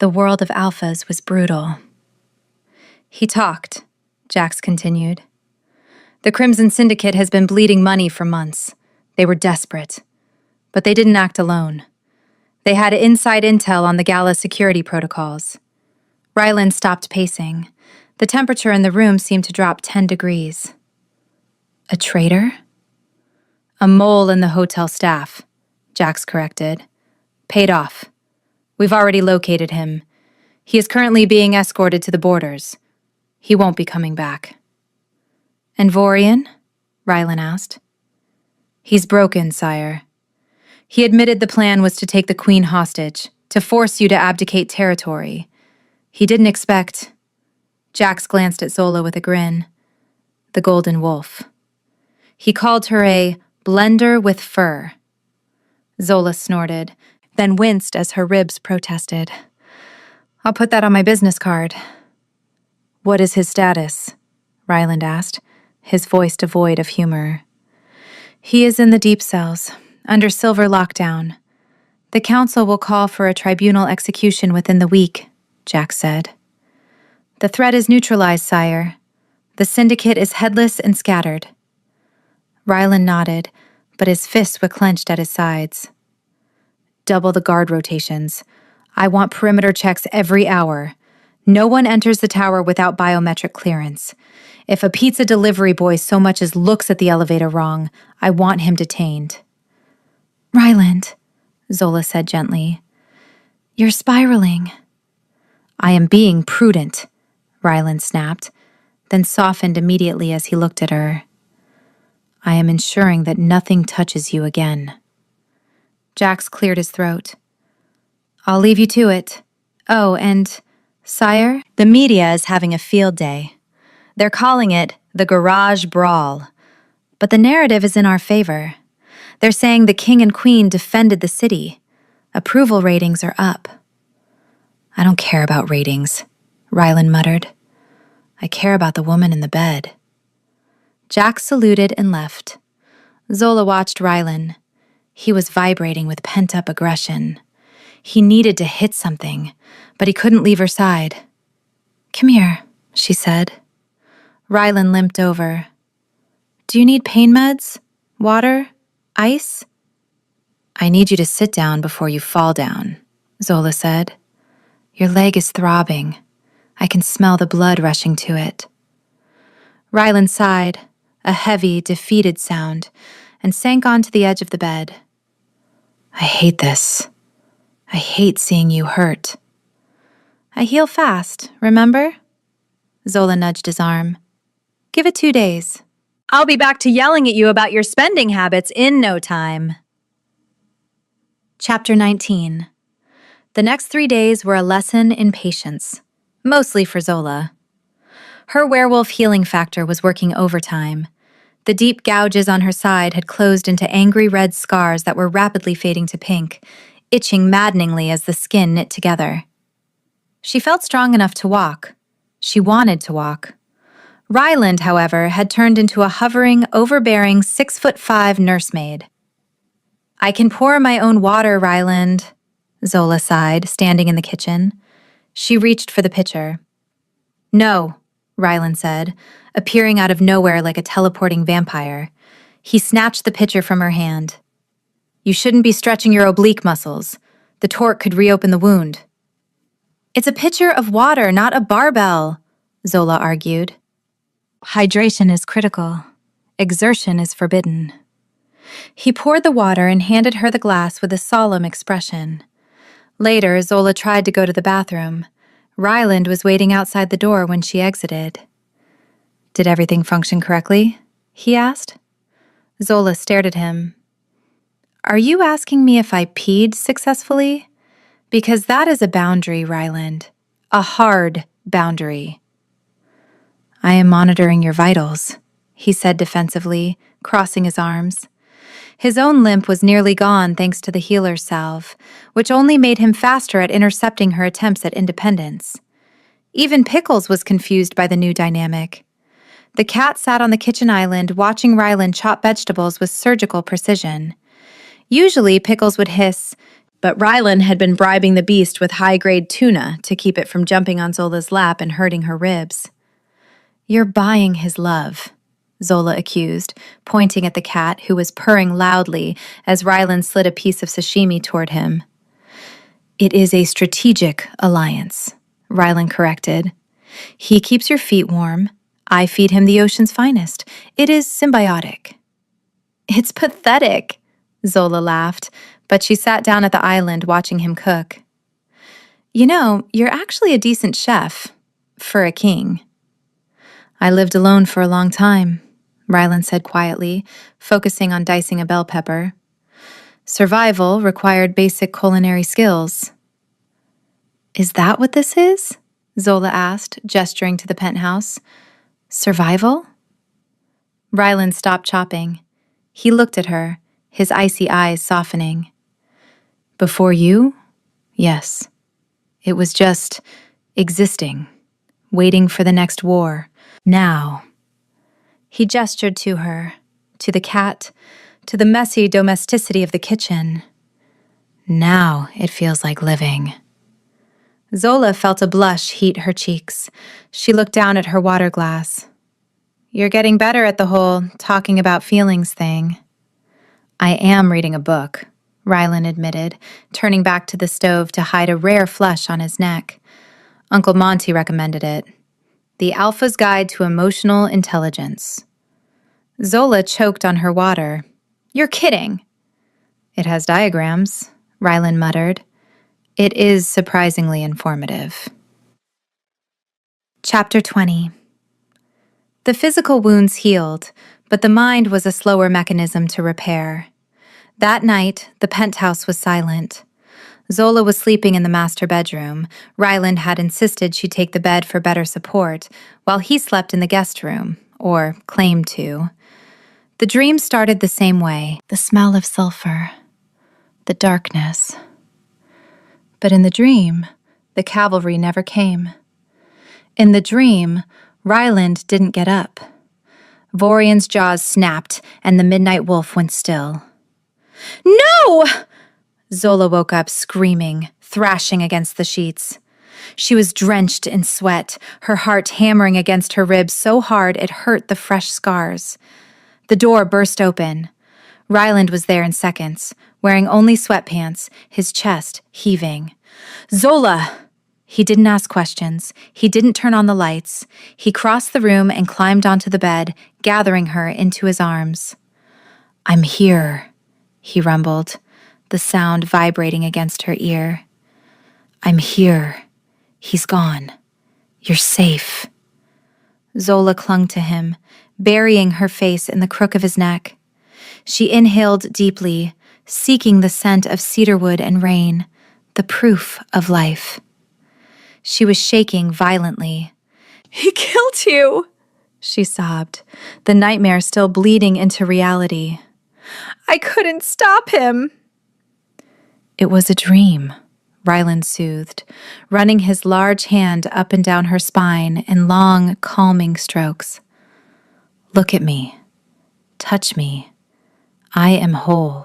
The world of alphas was brutal. "He talked," Jax continued. "The Crimson Syndicate has been bleeding money for months. They were desperate. But they didn't act alone. They had inside intel on the Gala security protocols." Ryland stopped pacing. The temperature in the room seemed to drop 10 degrees. "A traitor?" "A mole in the hotel staff," Jax corrected. "Paid off. We've already located him. He is currently being escorted to the borders. He won't be coming back." "And Vorian?" Ryland asked. "He's broken, sire. He admitted the plan was to take the Queen hostage, to force you to abdicate territory. He didn't expect—" Jax glanced at Zola with a grin. "The Golden Wolf. He called her a blender with fur." Zola snorted, then winced as her ribs protested. "I'll put that on my business card." "What is his status?" Ryland asked, his voice devoid of humor. "He is in the deep cells, under silver lockdown. The council will call for a tribunal execution within the week," Jack said. "The threat is neutralized, sire. The syndicate is headless and scattered." Ryland nodded, but his fists were clenched at his sides. "Double the guard rotations. I want perimeter checks every hour. No one enters the tower without biometric clearance. If a pizza delivery boy so much as looks at the elevator wrong, I want him detained." "Ryland," Zola said gently, "you're spiraling." "I am being prudent," Ryland snapped, then softened immediately as he looked at her. "I am ensuring that nothing touches you again." Jax cleared his throat. "I'll leave you to it. Oh, and, sire, the media is having a field day. They're calling it the Garage Brawl. But the narrative is in our favor. They're saying the king and queen defended the city. Approval ratings are up." "I don't care about ratings," Ryland muttered. "I care about the woman in the bed." Jax saluted and left. Zola watched Ryland. He was vibrating with pent-up aggression. He needed to hit something, but he couldn't leave her side. "Come here," she said. Ryland limped over. "Do you need pain meds? Water? Ice?" "I need you to sit down before you fall down," Zola said. "Your leg is throbbing. I can smell the blood rushing to it." Ryland sighed, a heavy, defeated sound, and sank onto the edge of the bed. "I hate this. I hate seeing you hurt." "I heal fast, remember?" Zola nudged his arm. "Give it 2 days. I'll be back to yelling at you about your spending habits in no time." Chapter 19. The next 3 days were a lesson in patience, mostly for Zola. Her werewolf healing factor was working overtime. The deep gouges on her side had closed into angry red scars that were rapidly fading to pink, itching maddeningly as the skin knit together. She felt strong enough to walk. She wanted to walk. Ryland, however, had turned into a hovering, overbearing 6'5" nursemaid. "I can pour my own water, Ryland," Zola sighed, standing in the kitchen. She reached for the pitcher. No, Rylan said, appearing out of nowhere like a teleporting vampire. He snatched the pitcher from her hand. You shouldn't be stretching your oblique muscles. The torque could reopen the wound. It's a pitcher of water, not a barbell, Zola argued. Hydration is critical. Exertion is forbidden. He poured the water and handed her the glass with a solemn expression. Later, Zola tried to go to the bathroom. Ryland was waiting outside the door when she exited. Did everything function correctly? He asked. Zola stared at him. Are you asking me if I peed successfully? Because that is a boundary, Ryland. A hard boundary. I am monitoring your vitals, he said defensively, crossing his arms. His own limp was nearly gone thanks to the healer's salve, which only made him faster at intercepting her attempts at independence. Even Pickles was confused by the new dynamic. The cat sat on the kitchen island watching Ryland chop vegetables with surgical precision. Usually, Pickles would hiss, but Ryland had been bribing the beast with high-grade tuna to keep it from jumping on Zola's lap and hurting her ribs. You're buying his love, Zola accused, pointing at the cat who was purring loudly as Ryland slid a piece of sashimi toward him. It is a strategic alliance, Ryland corrected. He keeps your feet warm. I feed him the ocean's finest. It is symbiotic. It's pathetic, Zola laughed, but she sat down at the island watching him cook. You know, you're actually a decent chef, for a king. I lived alone for a long time, Ryland said quietly, focusing on dicing a bell pepper. Survival required basic culinary skills. Is that what this is? Zola asked, gesturing to the penthouse. Survival? Ryland stopped chopping. He looked at her, his icy eyes softening. Before you? Yes. It was just existing, waiting for the next war. Now. He gestured to her, to the cat, to the messy domesticity of the kitchen. Now it feels like living. Zola felt a blush heat her cheeks. She looked down at her water glass. You're getting better at the whole talking about feelings thing. I am reading a book, Rylan admitted, turning back to the stove to hide a rare flush on his neck. Uncle Monty recommended it. The Alpha's Guide to Emotional Intelligence. Zola choked on her water. You're kidding. It has diagrams, Rylan muttered. It is surprisingly informative. Chapter 20. The physical wounds healed, but the mind was a slower mechanism to repair. That night, the penthouse was silent. Zola was sleeping in the master bedroom. Ryland had insisted she take the bed for better support, while he slept in the guest room, or claimed to. The dream started the same way, the smell of sulfur, the darkness. But in the dream, the cavalry never came. In the dream, Ryland didn't get up. Vorian's jaws snapped, and the midnight wolf went still. No! Zola woke up screaming, thrashing against the sheets. She was drenched in sweat, her heart hammering against her ribs so hard it hurt the fresh scars. The door burst open. Ryland was there in seconds, wearing only sweatpants, his chest heaving. Zola! He didn't ask questions. He didn't turn on the lights. He crossed the room and climbed onto the bed, gathering her into his arms. I'm here, he rumbled, the sound vibrating against her ear. I'm here. He's gone. You're safe. Zola clung to him, burying her face in the crook of his neck. She inhaled deeply, seeking the scent of cedarwood and rain, the proof of life. She was shaking violently. He killed you, she sobbed, the nightmare still bleeding into reality. I couldn't stop him. It was a dream, Ryland soothed, running his large hand up and down her spine in long, calming strokes. Look at me. Touch me. I am whole.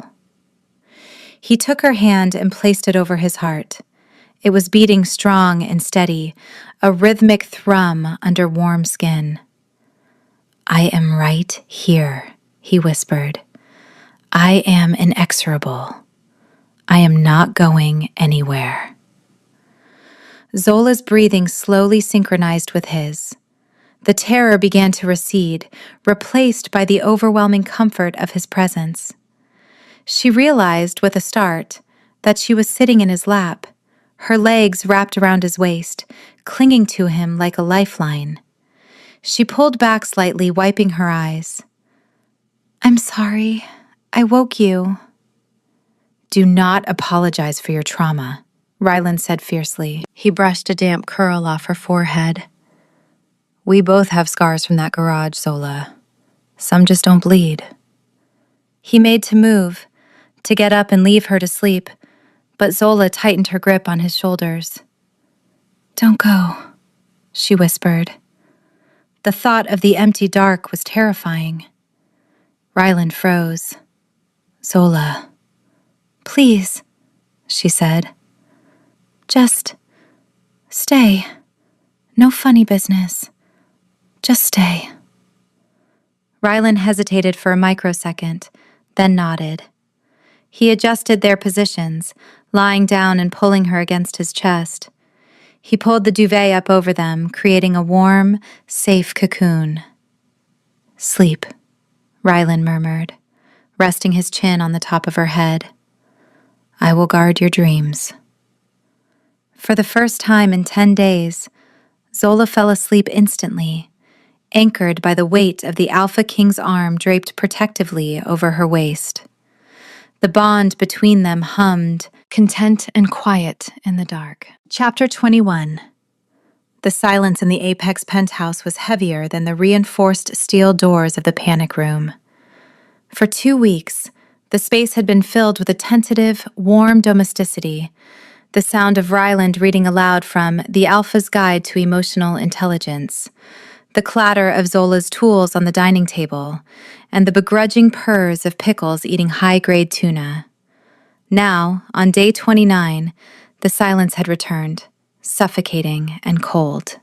He took her hand and placed it over his heart. It was beating strong and steady, a rhythmic thrum under warm skin. "I am right here," he whispered. "I am inexorable. I am not going anywhere." Zola's breathing slowly synchronized with his. The terror began to recede, replaced by the overwhelming comfort of his presence. She realized with a start that she was sitting in his lap, her legs wrapped around his waist, clinging to him like a lifeline. She pulled back slightly, wiping her eyes. "I'm sorry. I woke you." "Do not apologize for your trauma," Ryland said fiercely. He brushed a damp curl off her forehead. "We both have scars from that garage, Zola. Some just don't bleed." He made to move, to get up and leave her to sleep, but Zola tightened her grip on his shoulders. "Don't go," she whispered. The thought of the empty dark was terrifying. Ryland froze. "Zola." "Please," she said. "Just stay. No funny business. Just stay." Ryland hesitated for a microsecond, then nodded. He adjusted their positions, lying down and pulling her against his chest. He pulled the duvet up over them, creating a warm, safe cocoon. "Sleep," Ryland murmured, resting his chin on the top of her head. "I will guard your dreams." For the first time in 10 days, Zola fell asleep instantly, anchored by the weight of the Alpha King's arm draped protectively over her waist. The bond between them hummed, content and quiet in the dark. Chapter 21. The silence in the Apex penthouse was heavier than the reinforced steel doors of the panic room. For 2 weeks, the space had been filled with a tentative, warm domesticity, the sound of Ryland reading aloud from The Alpha's Guide to Emotional Intelligence, the clatter of Zola's tools on the dining table, and the begrudging purrs of Pickles eating high-grade tuna. Now, on day 29, the silence had returned, suffocating and cold.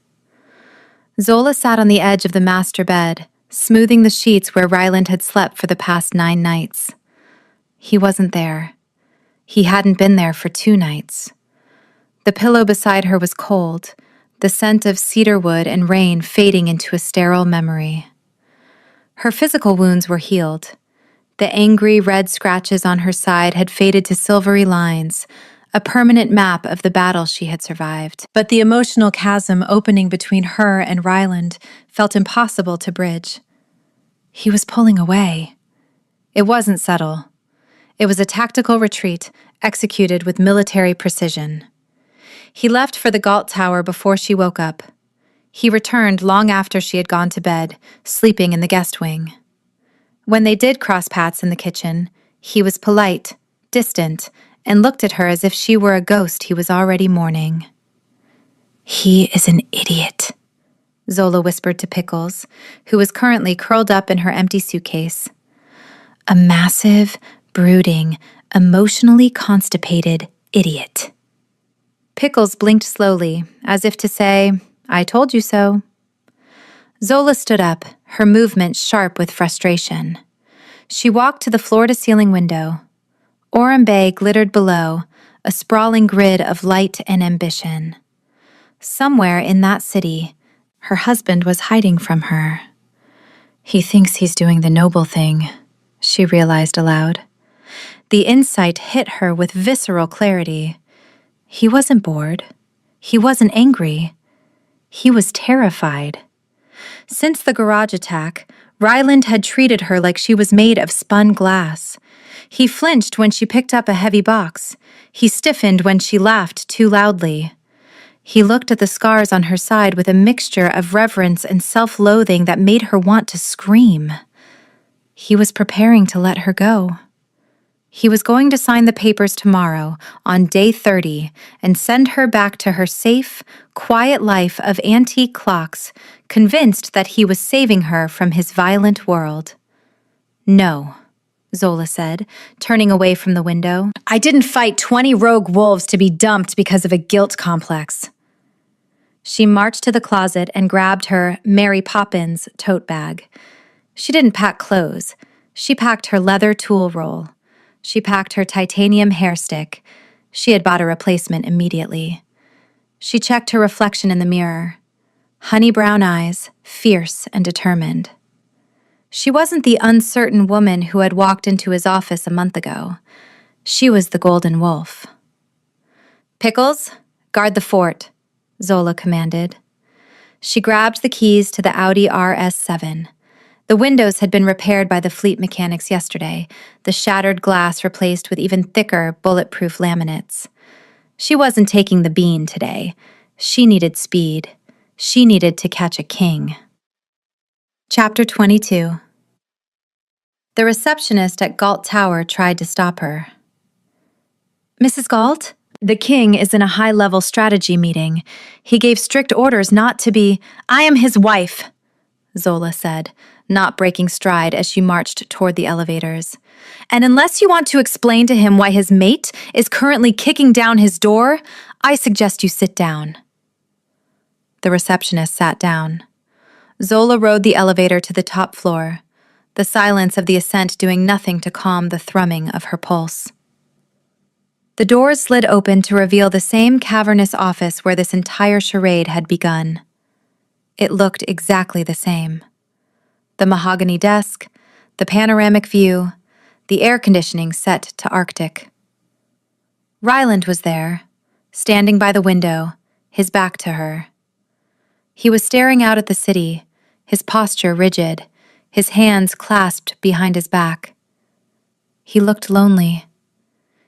Zola sat on the edge of the master bed, smoothing the sheets where Ryland had slept for the past 9 nights. He wasn't there. He hadn't been there for 2 nights. The pillow beside her was cold, the scent of cedarwood and rain fading into a sterile memory. Her physical wounds were healed. The angry red scratches on her side had faded to silvery lines, a permanent map of the battle she had survived. But the emotional chasm opening between her and Ryland felt impossible to bridge. He was pulling away. It wasn't subtle. It was a tactical retreat executed with military precision. He left for the Galt Tower before she woke up. He returned long after she had gone to bed, sleeping in the guest wing. When they did cross paths in the kitchen, he was polite, distant, and looked at her as if she were a ghost he was already mourning. "He is an idiot," Zola whispered to Pickles, who was currently curled up in her empty suitcase. "A massive, brooding, emotionally constipated idiot." Pickles blinked slowly, as if to say, "I told you so." Zola stood up, her movement sharp with frustration. She walked to the floor-to-ceiling window. Orem Bay glittered below, a sprawling grid of light and ambition. Somewhere in that city, her husband was hiding from her. "He thinks he's doing the noble thing," she realized aloud. The insight hit her with visceral clarity. He wasn't bored. He wasn't angry. He was terrified. Since the garage attack, Ryland had treated her like she was made of spun glass. He flinched when she picked up a heavy box. He stiffened when she laughed too loudly. He looked at the scars on her side with a mixture of reverence and self-loathing that made her want to scream. He was preparing to let her go. He was going to sign the papers tomorrow, on day 30, and send her back to her safe, quiet life of antique clocks, convinced that he was saving her from his violent world. "No," Zola said, turning away from the window. "I didn't fight 20 rogue wolves to be dumped because of a guilt complex." She marched to the closet and grabbed her Mary Poppins tote bag. She didn't pack clothes. She packed her leather tool roll. She packed her titanium hair stick. She had bought a replacement immediately. She checked her reflection in the mirror. Honey brown eyes, fierce and determined. She wasn't the uncertain woman who had walked into his office a month ago. She was the golden wolf. "Pickles, guard the fort," Zola commanded. She grabbed the keys to the Audi RS7. The windows had been repaired by the fleet mechanics yesterday, the shattered glass replaced with even thicker, bulletproof laminates. She wasn't taking the bean today. She needed speed. She needed to catch a king. Chapter 22. The receptionist at Galt Tower tried to stop her. "Mrs. Galt? The king is in a high-level strategy meeting. He gave strict orders not to be—" "I am his wife," Zola said, not breaking stride as she marched toward the elevators. "And unless you want to explain to him why his mate is currently kicking down his door, I suggest you sit down." The receptionist sat down. Zola rode the elevator to the top floor, the silence of the ascent doing nothing to calm the thrumming of her pulse. The doors slid open to reveal the same cavernous office where this entire charade had begun. It looked exactly the same. The mahogany desk, the panoramic view, the air conditioning set to Arctic. Ryland was there, standing by the window, his back to her. He was staring out at the city, his posture rigid, his hands clasped behind his back. He looked lonely.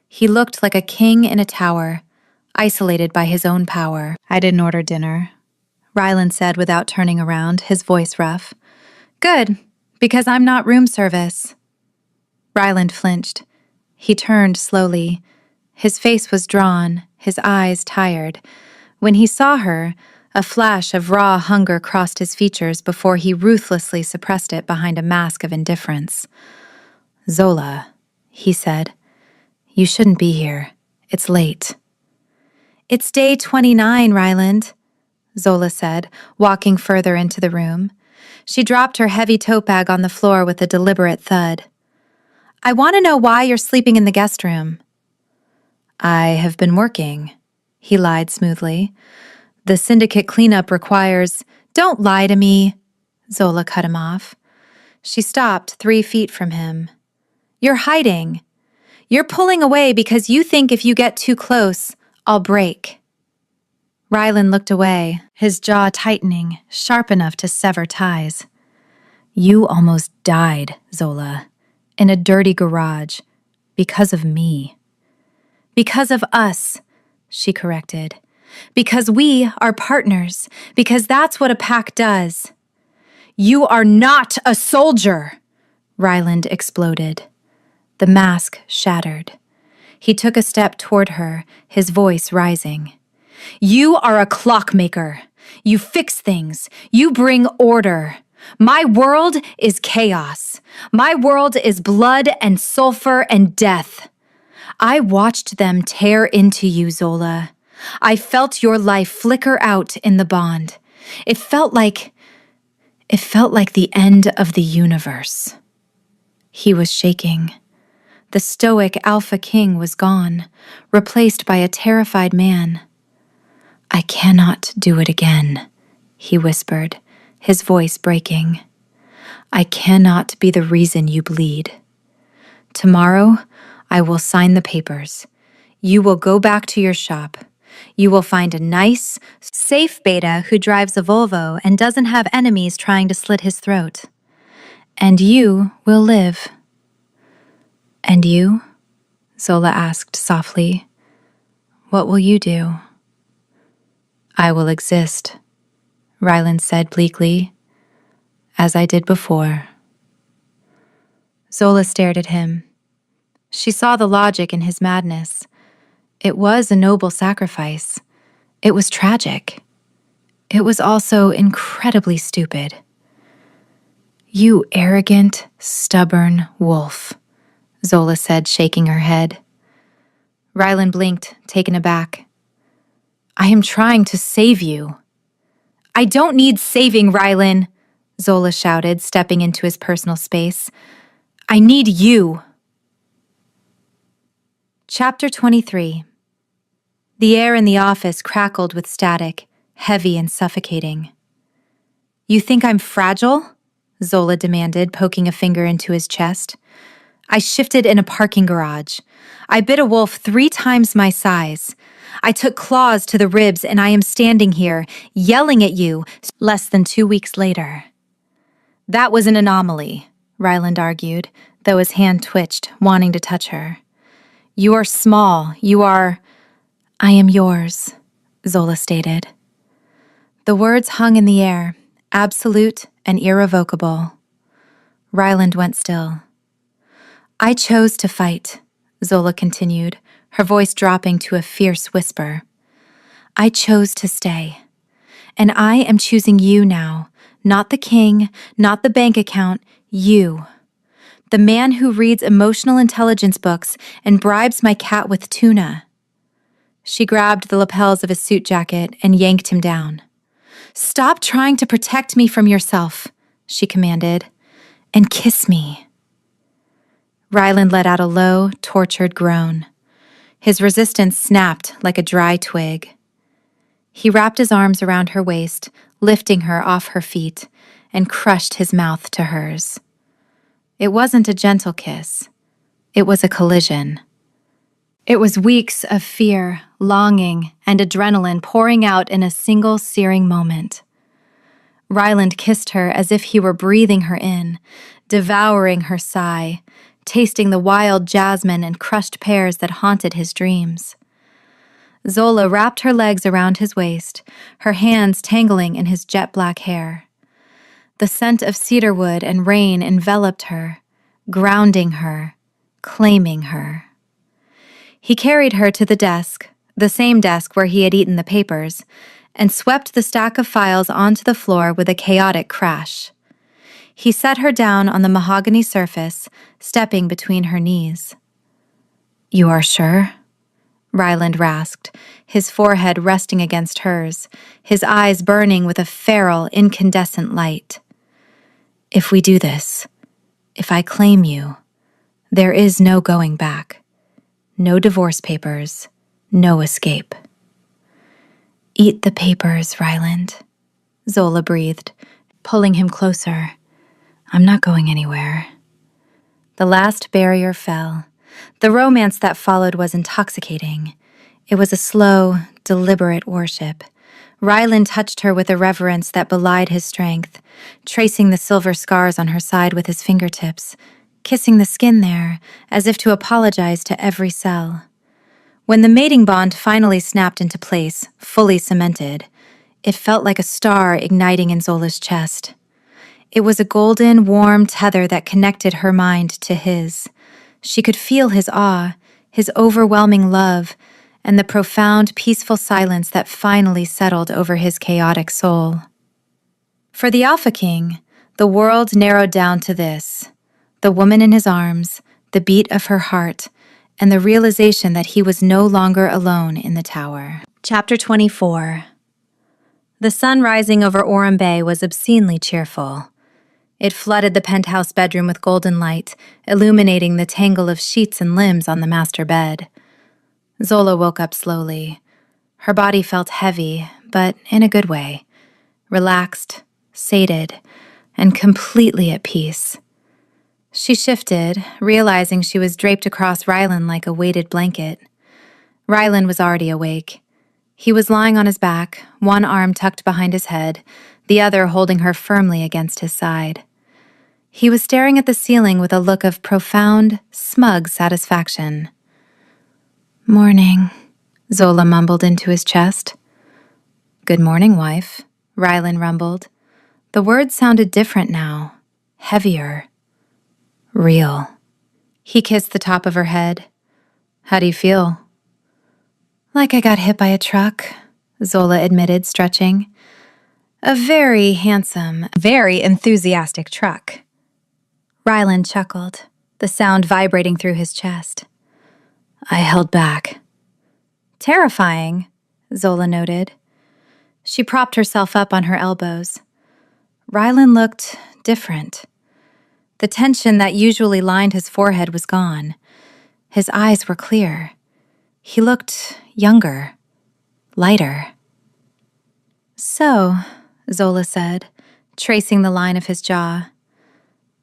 He looked like a king in a tower, isolated by his own power. "I didn't order dinner," Ryland said without turning around, his voice rough. "Good, because I'm not room service." Ryland flinched. He turned slowly. His face was drawn, his eyes tired. When he saw her, a flash of raw hunger crossed his features before he ruthlessly suppressed it behind a mask of indifference. "Zola," he said, "you shouldn't be here. It's late." "It's day 29, Ryland," Zola said, walking further into the room. She dropped her heavy tote bag on the floor with a deliberate thud. "I want to know why you're sleeping in the guest room." "I have been working," he lied smoothly. "The syndicate cleanup requires—" "Don't lie to me," Zola cut him off. She stopped 3 feet from him. "You're hiding. You're pulling away because you think if you get too close, I'll break." Ryland looked away, his jaw tightening, sharp enough to sever ties. "You almost died, Zola, in a dirty garage, because of me." "Because of us," she corrected. "Because we are partners, because that's what a pack does." "You are not a soldier!" Ryland exploded. The mask shattered. He took a step toward her, his voice rising. "You are a clockmaker. You fix things. You bring order. My world is chaos. My world is blood and sulfur and death. I watched them tear into you, Zola. I felt your life flicker out in the bond. It felt like the end of the universe." He was shaking. The stoic Alpha King was gone, replaced by a terrified man. "I cannot do it again," he whispered, his voice breaking. "I cannot be the reason you bleed. Tomorrow, I will sign the papers. You will go back to your shop. You will find a nice, safe beta who drives a Volvo and doesn't have enemies trying to slit his throat. And you will live." "And you?" Zola asked softly. "What will you do?" "I will exist," Ryland said bleakly, "as I did before." Zola stared at him. She saw the logic in his madness. It was a noble sacrifice. It was tragic. It was also incredibly stupid. "You arrogant, stubborn wolf," Zola said, shaking her head. Ryland blinked, taken aback. "I am trying to save you." I don't need saving, Rylan, Zola shouted, stepping into his personal space. I need you. Chapter 23. The air in the office crackled with static, heavy and suffocating. You think I'm fragile? Zola demanded, poking a finger into his chest. I shifted in a parking garage. I bit a wolf 3 times my size. I took claws to the ribs and I am standing here, yelling at you, less than 2 weeks later. That was an anomaly, Ryland argued, though his hand twitched, wanting to touch her. You are small. I am yours, Zola stated. The words hung in the air, absolute and irrevocable. Ryland went still. I chose to fight, Zola continued, her voice dropping to a fierce whisper. I chose to stay. And I am choosing you now, not the king, not the bank account, you. The man who reads emotional intelligence books and bribes my cat with tuna. She grabbed the lapels of his suit jacket and yanked him down. Stop trying to protect me from yourself, she commanded, and kiss me. Ryland let out a low, tortured groan. His resistance snapped like a dry twig. He wrapped his arms around her waist, lifting her off her feet, and crushed his mouth to hers. It wasn't a gentle kiss. It was a collision. It was weeks of fear, longing, and adrenaline pouring out in a single searing moment. Ryland kissed her as if he were breathing her in, devouring her sigh, tasting the wild jasmine and crushed pears that haunted his dreams. Zola wrapped her legs around his waist, her hands tangling in his jet-black hair. The scent of cedarwood and rain enveloped her, grounding her, claiming her. He carried her to the desk, the same desk where he had eaten the papers, and swept the stack of files onto the floor with a chaotic crash. He set her down on the mahogany surface, stepping between her knees. You are sure? Ryland rasped, his forehead resting against hers, his eyes burning with a feral, incandescent light. If we do this, if I claim you, there is no going back. No divorce papers, no escape. Eat the papers, Ryland, Zola breathed, pulling him closer. I'm not going anywhere. The last barrier fell. The romance that followed was intoxicating. It was a slow, deliberate worship. Ryland touched her with a reverence that belied his strength, tracing the silver scars on her side with his fingertips, kissing the skin there, as if to apologize to every cell. When the mating bond finally snapped into place, fully cemented, it felt like a star igniting in Zola's chest. It was a golden, warm tether that connected her mind to his. She could feel his awe, his overwhelming love, and the profound, peaceful silence that finally settled over his chaotic soul. For the Alpha King, the world narrowed down to this: the woman in his arms, the beat of her heart, and the realization that he was no longer alone in the tower. Chapter 24. The sun rising over Orem Bay was obscenely cheerful. It flooded the penthouse bedroom with golden light, illuminating the tangle of sheets and limbs on the master bed. Zola woke up slowly. Her body felt heavy, but in a good way. Relaxed, sated, and completely at peace. She shifted, realizing she was draped across Ryland like a weighted blanket. Ryland was already awake. He was lying on his back, one arm tucked behind his head, the other holding her firmly against his side. He was staring at the ceiling with a look of profound, smug satisfaction. Morning, Zola mumbled into his chest. Good morning, wife, Ryland rumbled. The words sounded different now, heavier. Real. He kissed the top of her head. How do you feel? Like I got hit by a truck, Zola admitted, stretching. A very handsome, very enthusiastic truck. Ryland chuckled, the sound vibrating through his chest. I held back. Terrifying, Zola noted. She propped herself up on her elbows. Rylan looked different. The tension that usually lined his forehead was gone. His eyes were clear. He looked younger, lighter. "So," Zola said, tracing the line of his jaw.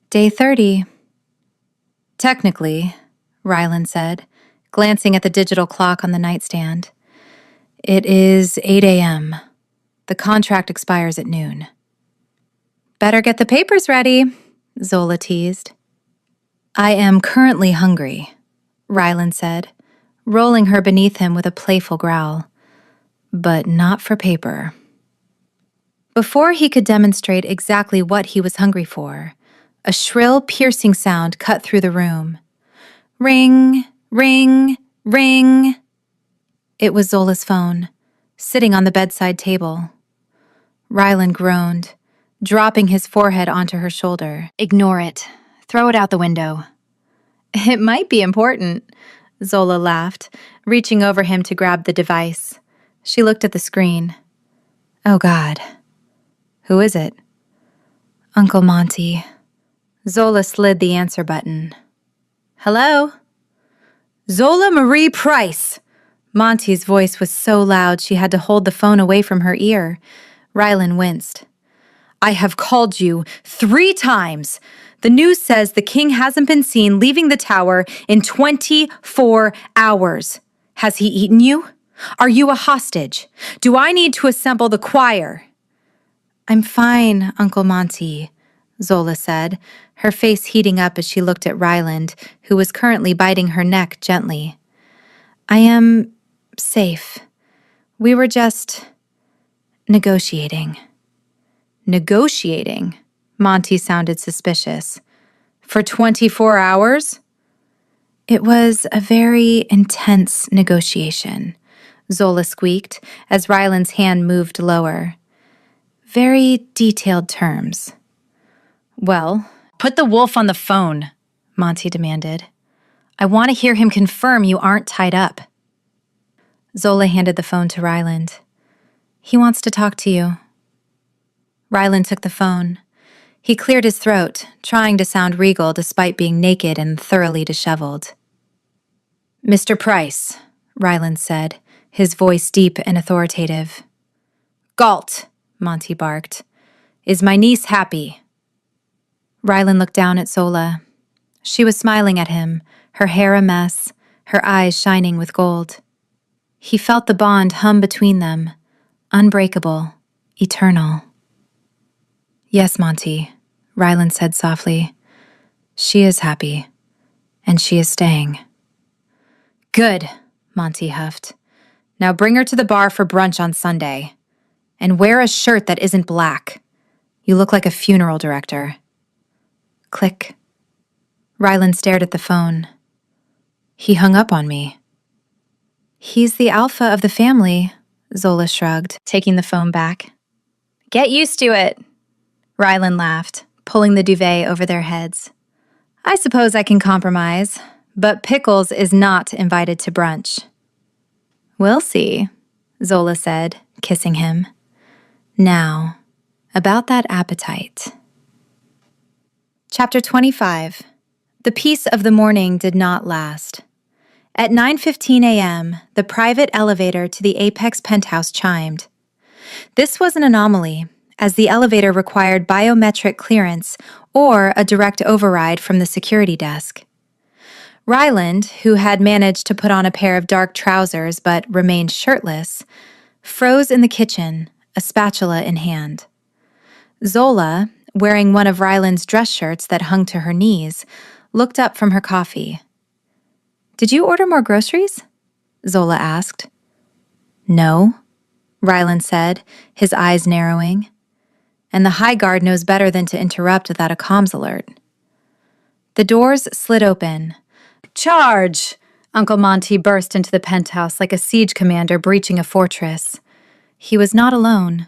"Day 30. "Technically," Rylan said, glancing at the digital clock on the nightstand. "It is 8 a.m. The contract expires at noon." "Better get the papers ready," Zola teased. "I am currently hungry," Rylan said, rolling her beneath him with a playful growl. "But not for paper." Before he could demonstrate exactly what he was hungry for, a shrill, piercing sound cut through the room. Ring, ring, ring. It was Zola's phone, sitting on the bedside table. Rylan groaned, dropping his forehead onto her shoulder. "Ignore it. Throw it out the window." "It might be important," Zola laughed, reaching over him to grab the device. She looked at the screen. "Oh, God. Who is it?" "Uncle Monty." Zola slid the answer button. "Hello?" "Zola Marie Price!" Monty's voice was so loud she had to hold the phone away from her ear. Rylan winced. "I have called you 3 times. The news says the king hasn't been seen leaving the tower in 24 hours. Has he eaten you? Are you a hostage? Do I need to assemble the choir?" "I'm fine, Uncle Monty," Zola said, her face heating up as she looked at Ryland, who was currently biting her neck gently. "I am safe. We were just negotiating." "Negotiating?" Monty sounded suspicious. "For 24 hours?" "It was a very intense negotiation," Zola squeaked as Ryland's hand moved lower. "Very detailed terms." "Well, put the wolf on the phone," Monty demanded. "I want to hear him confirm you aren't tied up." Zola handed the phone to Ryland. "He wants to talk to you." Ryland took the phone. He cleared his throat, trying to sound regal despite being naked and thoroughly disheveled. "Mr. Price," Ryland said, his voice deep and authoritative. "Galt," Monty barked. "Is my niece happy?" Ryland looked down at Zola. She was smiling at him, her hair a mess, her eyes shining with gold. He felt the bond hum between them, unbreakable, eternal. "Yes, Monty," Ryland said softly. "She is happy, and she is staying." "Good," Monty huffed. "Now bring her to the bar for brunch on Sunday. And wear a shirt that isn't black. You look like a funeral director." Click. Ryland stared at the phone. "He hung up on me." "He's the alpha of the family," Zola shrugged, taking the phone back. "Get used to it," Ryland laughed, pulling the duvet over their heads. "I suppose I can compromise, but Pickles is not invited to brunch." "We'll see," Zola said, kissing him. "Now, about that appetite." Chapter 25. The peace of the morning did not last. At 9:15 a.m., the private elevator to the Apex penthouse chimed. This was an anomaly, as the elevator required biometric clearance or a direct override from the security desk. Ryland, who had managed to put on a pair of dark trousers but remained shirtless, froze in the kitchen, a spatula in hand. Zola, wearing one of Ryland's dress shirts that hung to her knees, looked up from her coffee. "Did you order more groceries?" Zola asked. "No," Ryland said, his eyes narrowing. "And the High Guard knows better than to interrupt without a comms alert." The doors slid open. "Charge!" Uncle Monty burst into the penthouse like a siege commander breaching a fortress. He was not alone.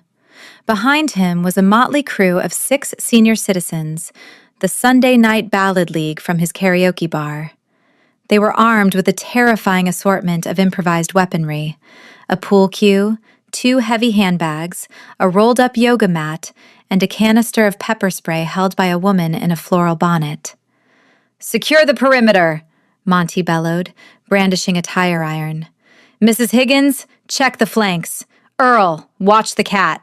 Behind him was a motley crew of 6 senior citizens, the Sunday Night Ballad League from his karaoke bar. They were armed with a terrifying assortment of improvised weaponry, a pool cue, 2 heavy handbags, a rolled-up yoga mat, and a canister of pepper spray held by a woman in a floral bonnet. "Secure the perimeter," Monty bellowed, brandishing a tire iron. "Mrs. Higgins, check the flanks. Earl, watch the cat."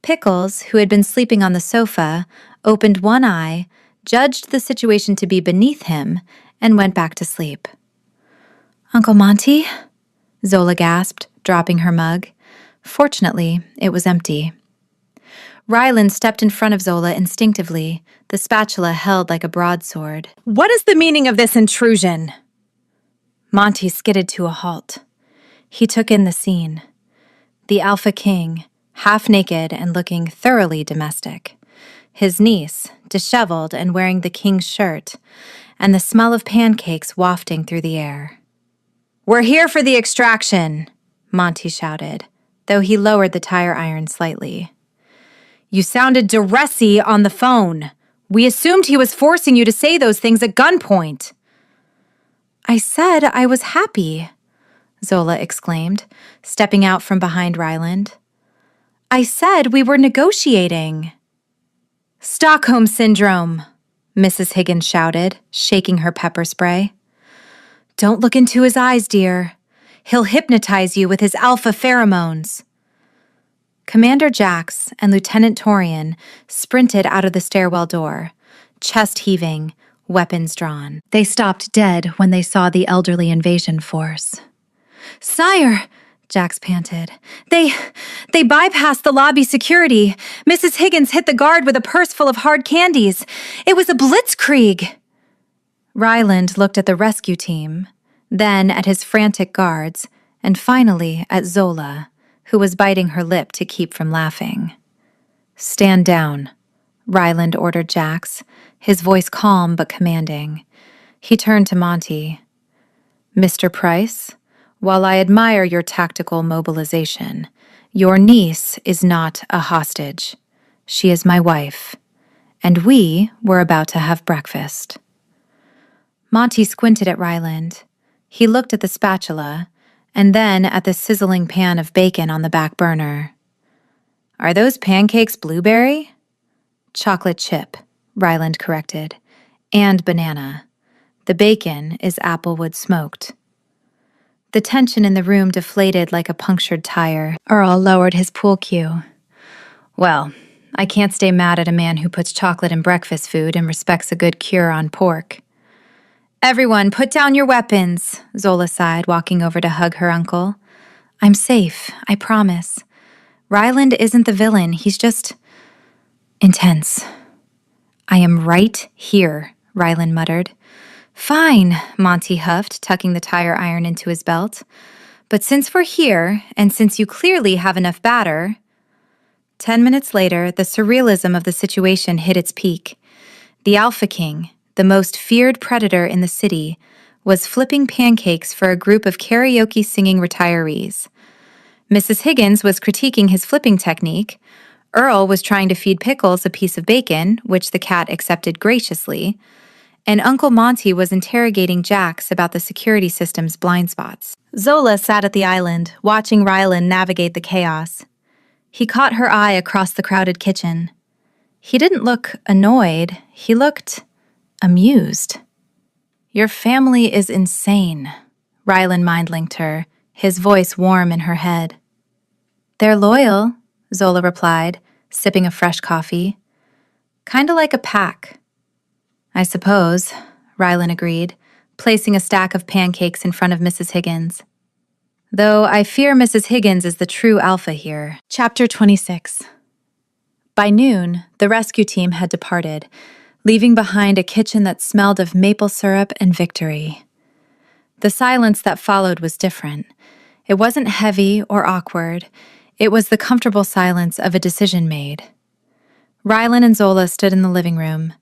Pickles, who had been sleeping on the sofa, opened one eye, judged the situation to be beneath him, and went back to sleep. "Uncle Monty?" Zola gasped, dropping her mug. Fortunately, it was empty. Ryland stepped in front of Zola instinctively, the spatula held like a broadsword. "What is the meaning of this intrusion?" Monty skidded to a halt. He took in the scene. The Alpha King, half naked and looking thoroughly domestic. His niece, disheveled and wearing the king's shirt, and the smell of pancakes wafting through the air. "We're here for the extraction," Monty shouted, though he lowered the tire iron slightly. "You sounded duressy on the phone. We assumed he was forcing you to say those things at gunpoint." "I said I was happy," Zola exclaimed, stepping out from behind Ryland. "I said we were negotiating." "Stockholm Syndrome," Mrs. Higgins shouted, shaking her pepper spray. "Don't look into his eyes, dear. He'll hypnotize you with his alpha pheromones." Commander Jax and Lieutenant Torian sprinted out of the stairwell door, chest heaving, weapons drawn. They stopped dead when they saw the elderly invasion force. "Sire," Jax panted, They bypassed the lobby security. Mrs. Higgins hit the guard with a purse full of hard candies. It was a blitzkrieg." Ryland looked at the rescue team, then at his frantic guards, and finally at Zola, who was biting her lip to keep from laughing. "Stand down," Ryland ordered Jax, his voice calm but commanding. He turned to Monty. "Mr. Price, while I admire your tactical mobilization, your niece is not a hostage. She is my wife, and we were about to have breakfast." Monty squinted at Ryland. He looked at the spatula, and then at the sizzling pan of bacon on the back burner. "Are those pancakes blueberry?" "Chocolate chip," Ryland corrected, "and banana. The bacon is applewood smoked." The tension in the room deflated like a punctured tire. Earl lowered his pool cue. "Well, I can't stay mad at a man who puts chocolate in breakfast food and respects a good cure on pork." "Everyone, put down your weapons," Zola sighed, walking over to hug her uncle. "I'm safe, I promise. Ryland isn't the villain, he's just intense." "I am right here," Ryland muttered. "Fine," Monty huffed, tucking the tire iron into his belt. "But since we're here, and since you clearly have enough batter—" 10 minutes later, the surrealism of the situation hit its peak. The Alpha King, the most feared predator in the city, was flipping pancakes for a group of karaoke-singing retirees. Mrs. Higgins was critiquing his flipping technique. Earl was trying to feed Pickles a piece of bacon, which the cat accepted graciously. And Uncle Monty was interrogating Jax about the security system's blind spots. Zola sat at the island, watching Ryland navigate the chaos. He caught her eye across the crowded kitchen. He didn't look annoyed, he looked amused. "Your family is insane," Ryland mind-linked her, his voice warm in her head. "They're loyal," Zola replied, sipping a fresh coffee. "Kinda like a pack." "I suppose," Ryland agreed, placing a stack of pancakes in front of Mrs. Higgins. "Though I fear Mrs. Higgins is the true alpha here." Chapter 26. By noon, the rescue team had departed, leaving behind a kitchen that smelled of maple syrup and victory. The silence that followed was different. It wasn't heavy or awkward. It was the comfortable silence of a decision made. Ryland and Zola stood in the living room.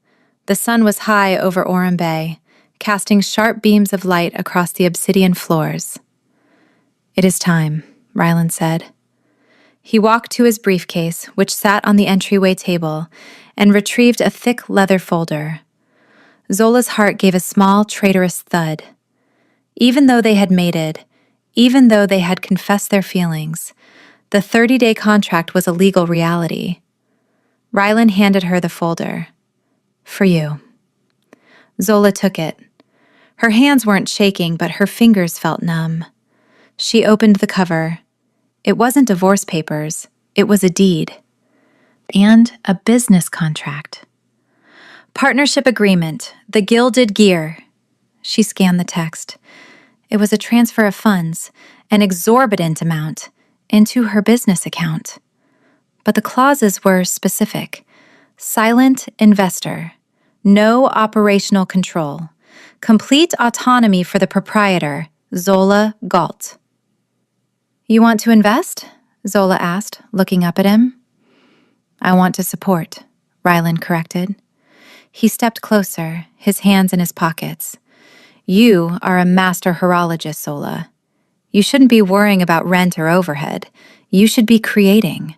The sun was high over Orem Bay, casting sharp beams of light across the obsidian floors. "It is time," Ryland said. He walked to his briefcase, which sat on the entryway table, and retrieved a thick leather folder. Zola's heart gave a small, traitorous thud. Even though they had mated, even though they had confessed their feelings, The 30-day contract was a legal reality. Rylan handed her the folder. For you. Zola took it. Her hands weren't shaking, but her fingers felt numb. She opened the cover. It wasn't divorce papers. It was a deed. And a business contract. Partnership agreement, the Gilded Gear. She scanned the text. It was a transfer of funds, an exorbitant amount, into her business account. But the clauses were specific. Silent investor. No operational control. Complete autonomy for the proprietor, Zola Galt. You want to invest? Zola asked, looking up at him. I want to support, Rylan corrected. He stepped closer, his hands in his pockets. You are a master horologist, Zola. You shouldn't be worrying about rent or overhead. You should be creating.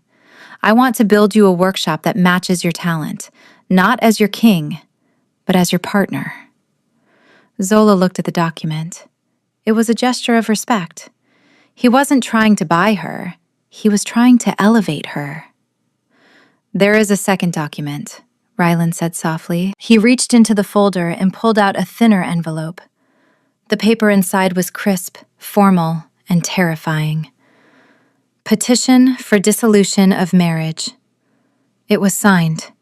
I want to build you a workshop that matches your talent, not as your king, but as your partner. Zola looked at the document. It was a gesture of respect. He wasn't trying to buy her. He was trying to elevate her. There is a second document, Rylan said softly. He reached into the folder and pulled out a thinner envelope. The paper inside was crisp, formal, and terrifying. Petition for dissolution of marriage. It was signed,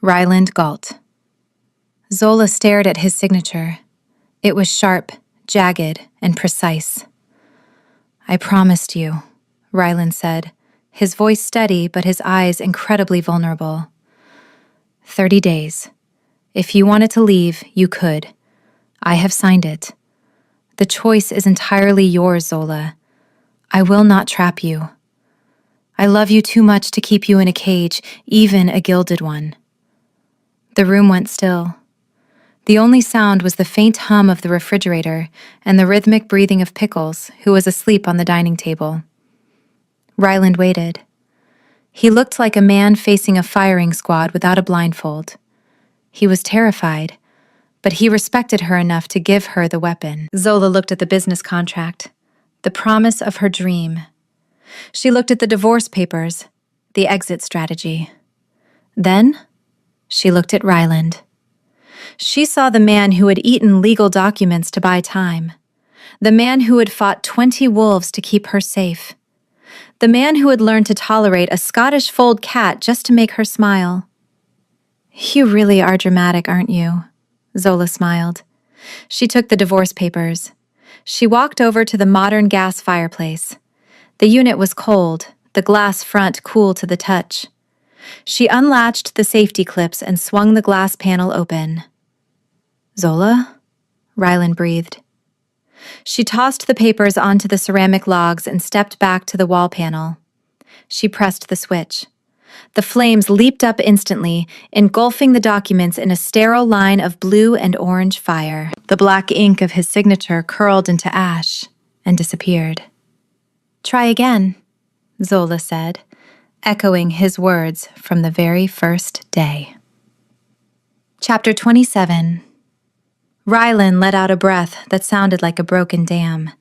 Ryland Galt. Zola stared at his signature. It was sharp, jagged, and precise. I promised you, Rylan said, his voice steady but his eyes incredibly vulnerable. 30 days. If you wanted to leave, you could. I have signed it. The choice is entirely yours, Zola. I will not trap you. I love you too much to keep you in a cage, even a gilded one. The room went still. The only sound was the faint hum of the refrigerator and the rhythmic breathing of Pickles, who was asleep on the dining table. Ryland waited. He looked like a man facing a firing squad without a blindfold. He was terrified, but he respected her enough to give her the weapon. Zola looked at the business contract, the promise of her dream. She looked at the divorce papers, the exit strategy. Then, she looked at Ryland. She saw the man who had eaten legal documents to buy time, the man who had fought 20 wolves to keep her safe, the man who had learned to tolerate a Scottish fold cat just to make her smile. You really are dramatic, aren't you? Zola smiled. She took the divorce papers. She walked over to the modern gas fireplace. The unit was cold, the glass front cool to the touch. She unlatched the safety clips and swung the glass panel open. Zola? Rylan breathed. She tossed the papers onto the ceramic logs and stepped back to the wall panel. She pressed the switch. The flames leaped up instantly, engulfing the documents in a sterile line of blue and orange fire. The black ink of his signature curled into ash and disappeared. Try again, Zola said, echoing his words from the very first day. Chapter 27. Rylan let out a breath that sounded like a broken dam.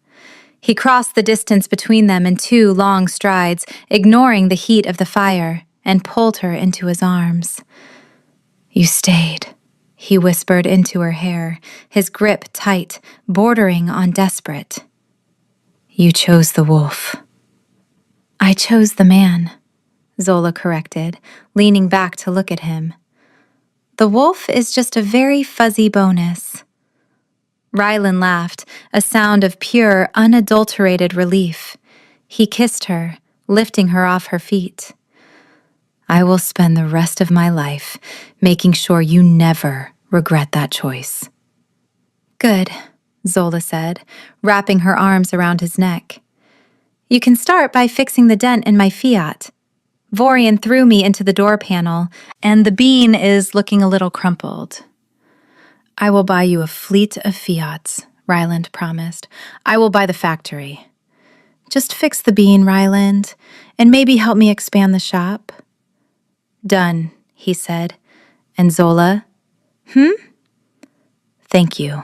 He crossed the distance between them in 2 long strides, ignoring the heat of the fire, and pulled her into his arms. You stayed, he whispered into her hair, his grip tight, bordering on desperate. You chose the wolf. I chose the man, Zola corrected, leaning back to look at him. The wolf is just a very fuzzy bonus. Rylan laughed, a sound of pure, unadulterated relief. He kissed her, lifting her off her feet. I will spend the rest of my life making sure you never regret that choice. Good, Zola said, wrapping her arms around his neck. You can start by fixing the dent in my Fiat. Vorian threw me into the door panel, and the bean is looking a little crumpled. I will buy you a fleet of Fiats, Ryland promised. I will buy the factory. Just fix the bean, Ryland, and maybe help me expand the shop. Done, he said. And Zola? Thank you.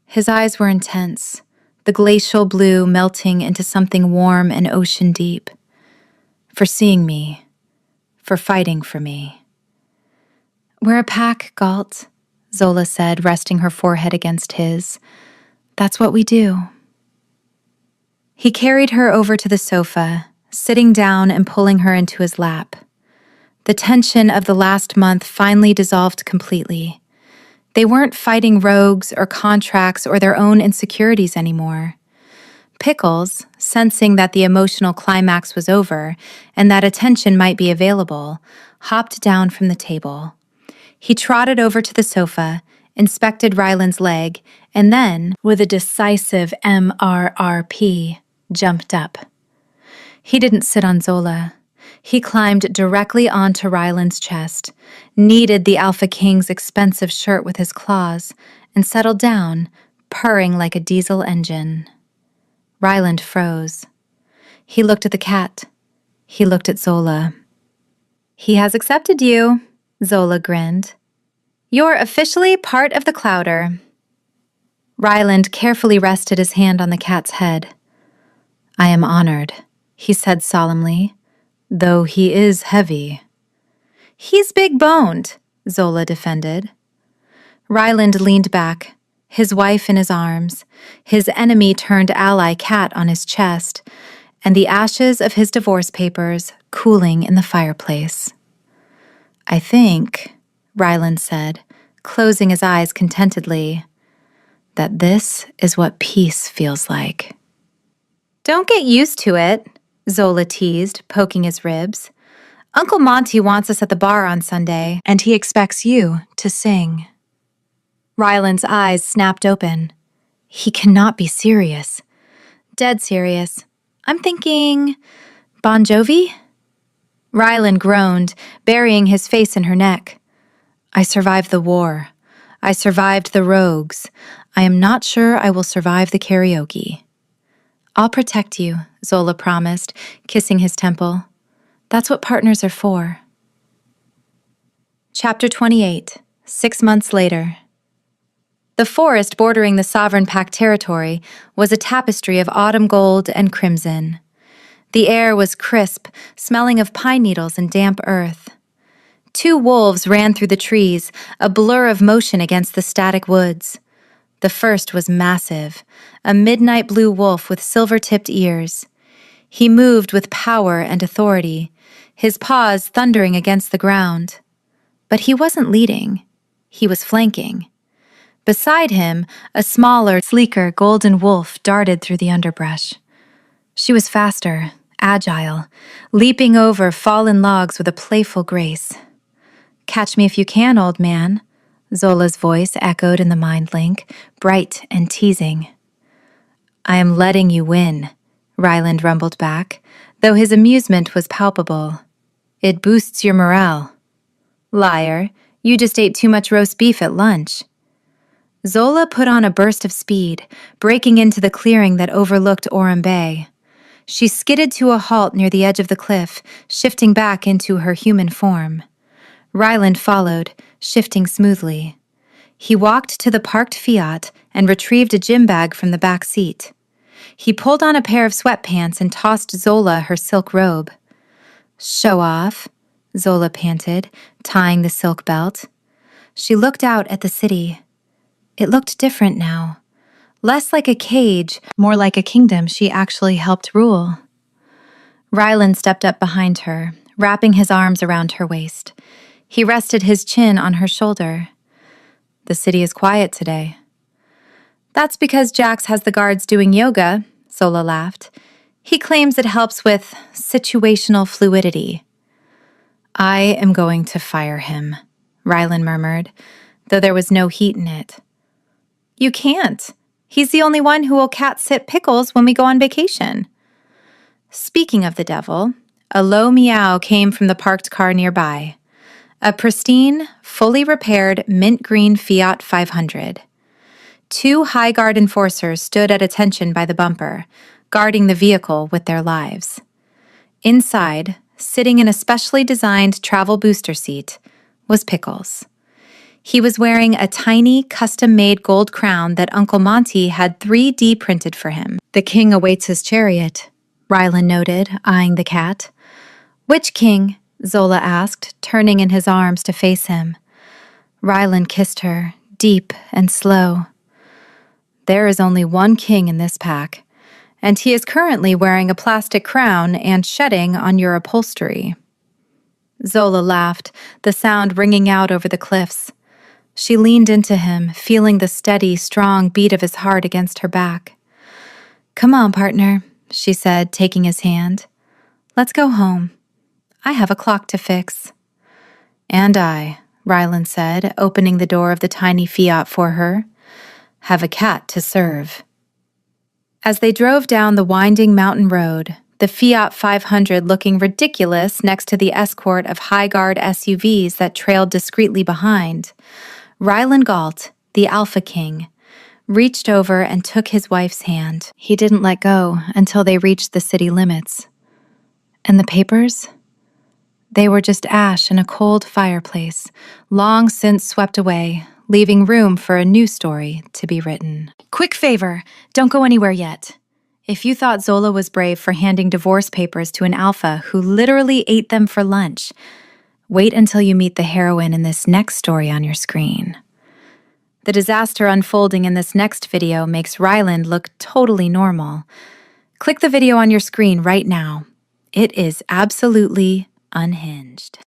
His eyes were intense, the glacial blue melting into something warm and ocean deep. For seeing me, for fighting for me. We're a pack, Galt, Zola said, resting her forehead against his. That's what we do. He carried her over to the sofa, sitting down and pulling her into his lap. The tension of the last month finally dissolved completely. They weren't fighting rogues or contracts or their own insecurities anymore. Pickles, sensing that the emotional climax was over and that attention might be available, hopped down from the table. He trotted over to the sofa, inspected Ryland's leg, and then, with a decisive MRRP, jumped up. He didn't sit on Zola. He climbed directly onto Ryland's chest, kneaded the Alpha King's expensive shirt with his claws, and settled down, purring like a diesel engine. Ryland froze. He looked at the cat. He looked at Zola. He has accepted you, Zola grinned. You're officially part of the Clouder. Ryland carefully rested his hand on the cat's head. I am honored, he said solemnly, though he is heavy. He's big-boned, Zola defended. Ryland leaned back, his wife in his arms, his enemy-turned-ally cat on his chest, and the ashes of his divorce papers cooling in the fireplace. I think, Ryland said, closing his eyes contentedly, that this is what peace feels like. Don't get used to it, Zola teased, poking his ribs. Uncle Monty wants us at the bar on Sunday, and he expects you to sing. Ryland's eyes snapped open. He cannot be serious. Dead serious. I'm thinking, Bon Jovi? Ryland groaned, burying his face in her neck. I survived the war. I survived the rogues. I am not sure I will survive the karaoke. I'll protect you, Zola promised, kissing his temple. That's what partners are for. Chapter 28, 6 months later. The forest bordering the Sovereign Pack territory was a tapestry of autumn gold and crimson. The air was crisp, smelling of pine needles and damp earth. 2 wolves ran through the trees, a blur of motion against the static woods. The first was massive, a midnight blue wolf with silver-tipped ears. He moved with power and authority, his paws thundering against the ground. But he wasn't leading. He was flanking. Beside him, a smaller, sleeker golden wolf darted through the underbrush. She was faster, agile, leaping over fallen logs with a playful grace. Catch me if you can, old man, Zola's voice echoed in the mind link, bright and teasing. I am letting you win, Ryland rumbled back, though his amusement was palpable. It boosts your morale. Liar, you just ate too much roast beef at lunch. Zola put on a burst of speed, breaking into the clearing that overlooked Orem Bay. She skidded to a halt near the edge of the cliff, shifting back into her human form. Ryland followed, shifting smoothly. He walked to the parked Fiat and retrieved a gym bag from the back seat. He pulled on a pair of sweatpants and tossed Zola her silk robe. Show off, Zola panted, tying the silk belt. She looked out at the city. It looked different now. Less like a cage, more like a kingdom she actually helped rule. Ryland stepped up behind her, wrapping his arms around her waist. He rested his chin on her shoulder. The city is quiet today. That's because Jax has the guards doing yoga, Zola laughed. He claims it helps with situational fluidity. I am going to fire him, Ryland murmured, though there was no heat in it. You can't. He's the only one who will cat-sit Pickles when we go on vacation. Speaking of the devil, a low meow came from the parked car nearby. A pristine, fully repaired mint green Fiat 500. 2 High Guard enforcers stood at attention by the bumper, guarding the vehicle with their lives. Inside, sitting in a specially designed travel booster seat, was Pickles. He was wearing a tiny, custom-made gold crown that Uncle Monty had 3D printed for him. "The king awaits his chariot," Rylan noted, eyeing the cat. "Which king?" Zola asked, turning in his arms to face him. Rylan kissed her, deep and slow. "There is only one king in this pack, and he is currently wearing a plastic crown and shedding on your upholstery." Zola laughed, the sound ringing out over the cliffs. She leaned into him, feeling the steady, strong beat of his heart against her back. "Come on, partner," she said, taking his hand. "Let's go home. I have a clock to fix." "And I," Rylan said, opening the door of the tiny Fiat for her, "have a cat to serve." As they drove down the winding mountain road, the Fiat 500 looking ridiculous next to the escort of high-guard SUVs that trailed discreetly behind, Rylan Galt, the Alpha King, reached over and took his wife's hand. He didn't let go until they reached the city limits. And the papers? They were just ash in a cold fireplace, long since swept away, leaving room for a new story to be written. "Quick favor, don't go anywhere yet." If you thought Zola was brave for handing divorce papers to an alpha who literally ate them for lunch, wait until you meet the heroine in this next story on your screen. The disaster unfolding in this next video makes Ryland look totally normal. Click the video on your screen right now. It is absolutely unhinged.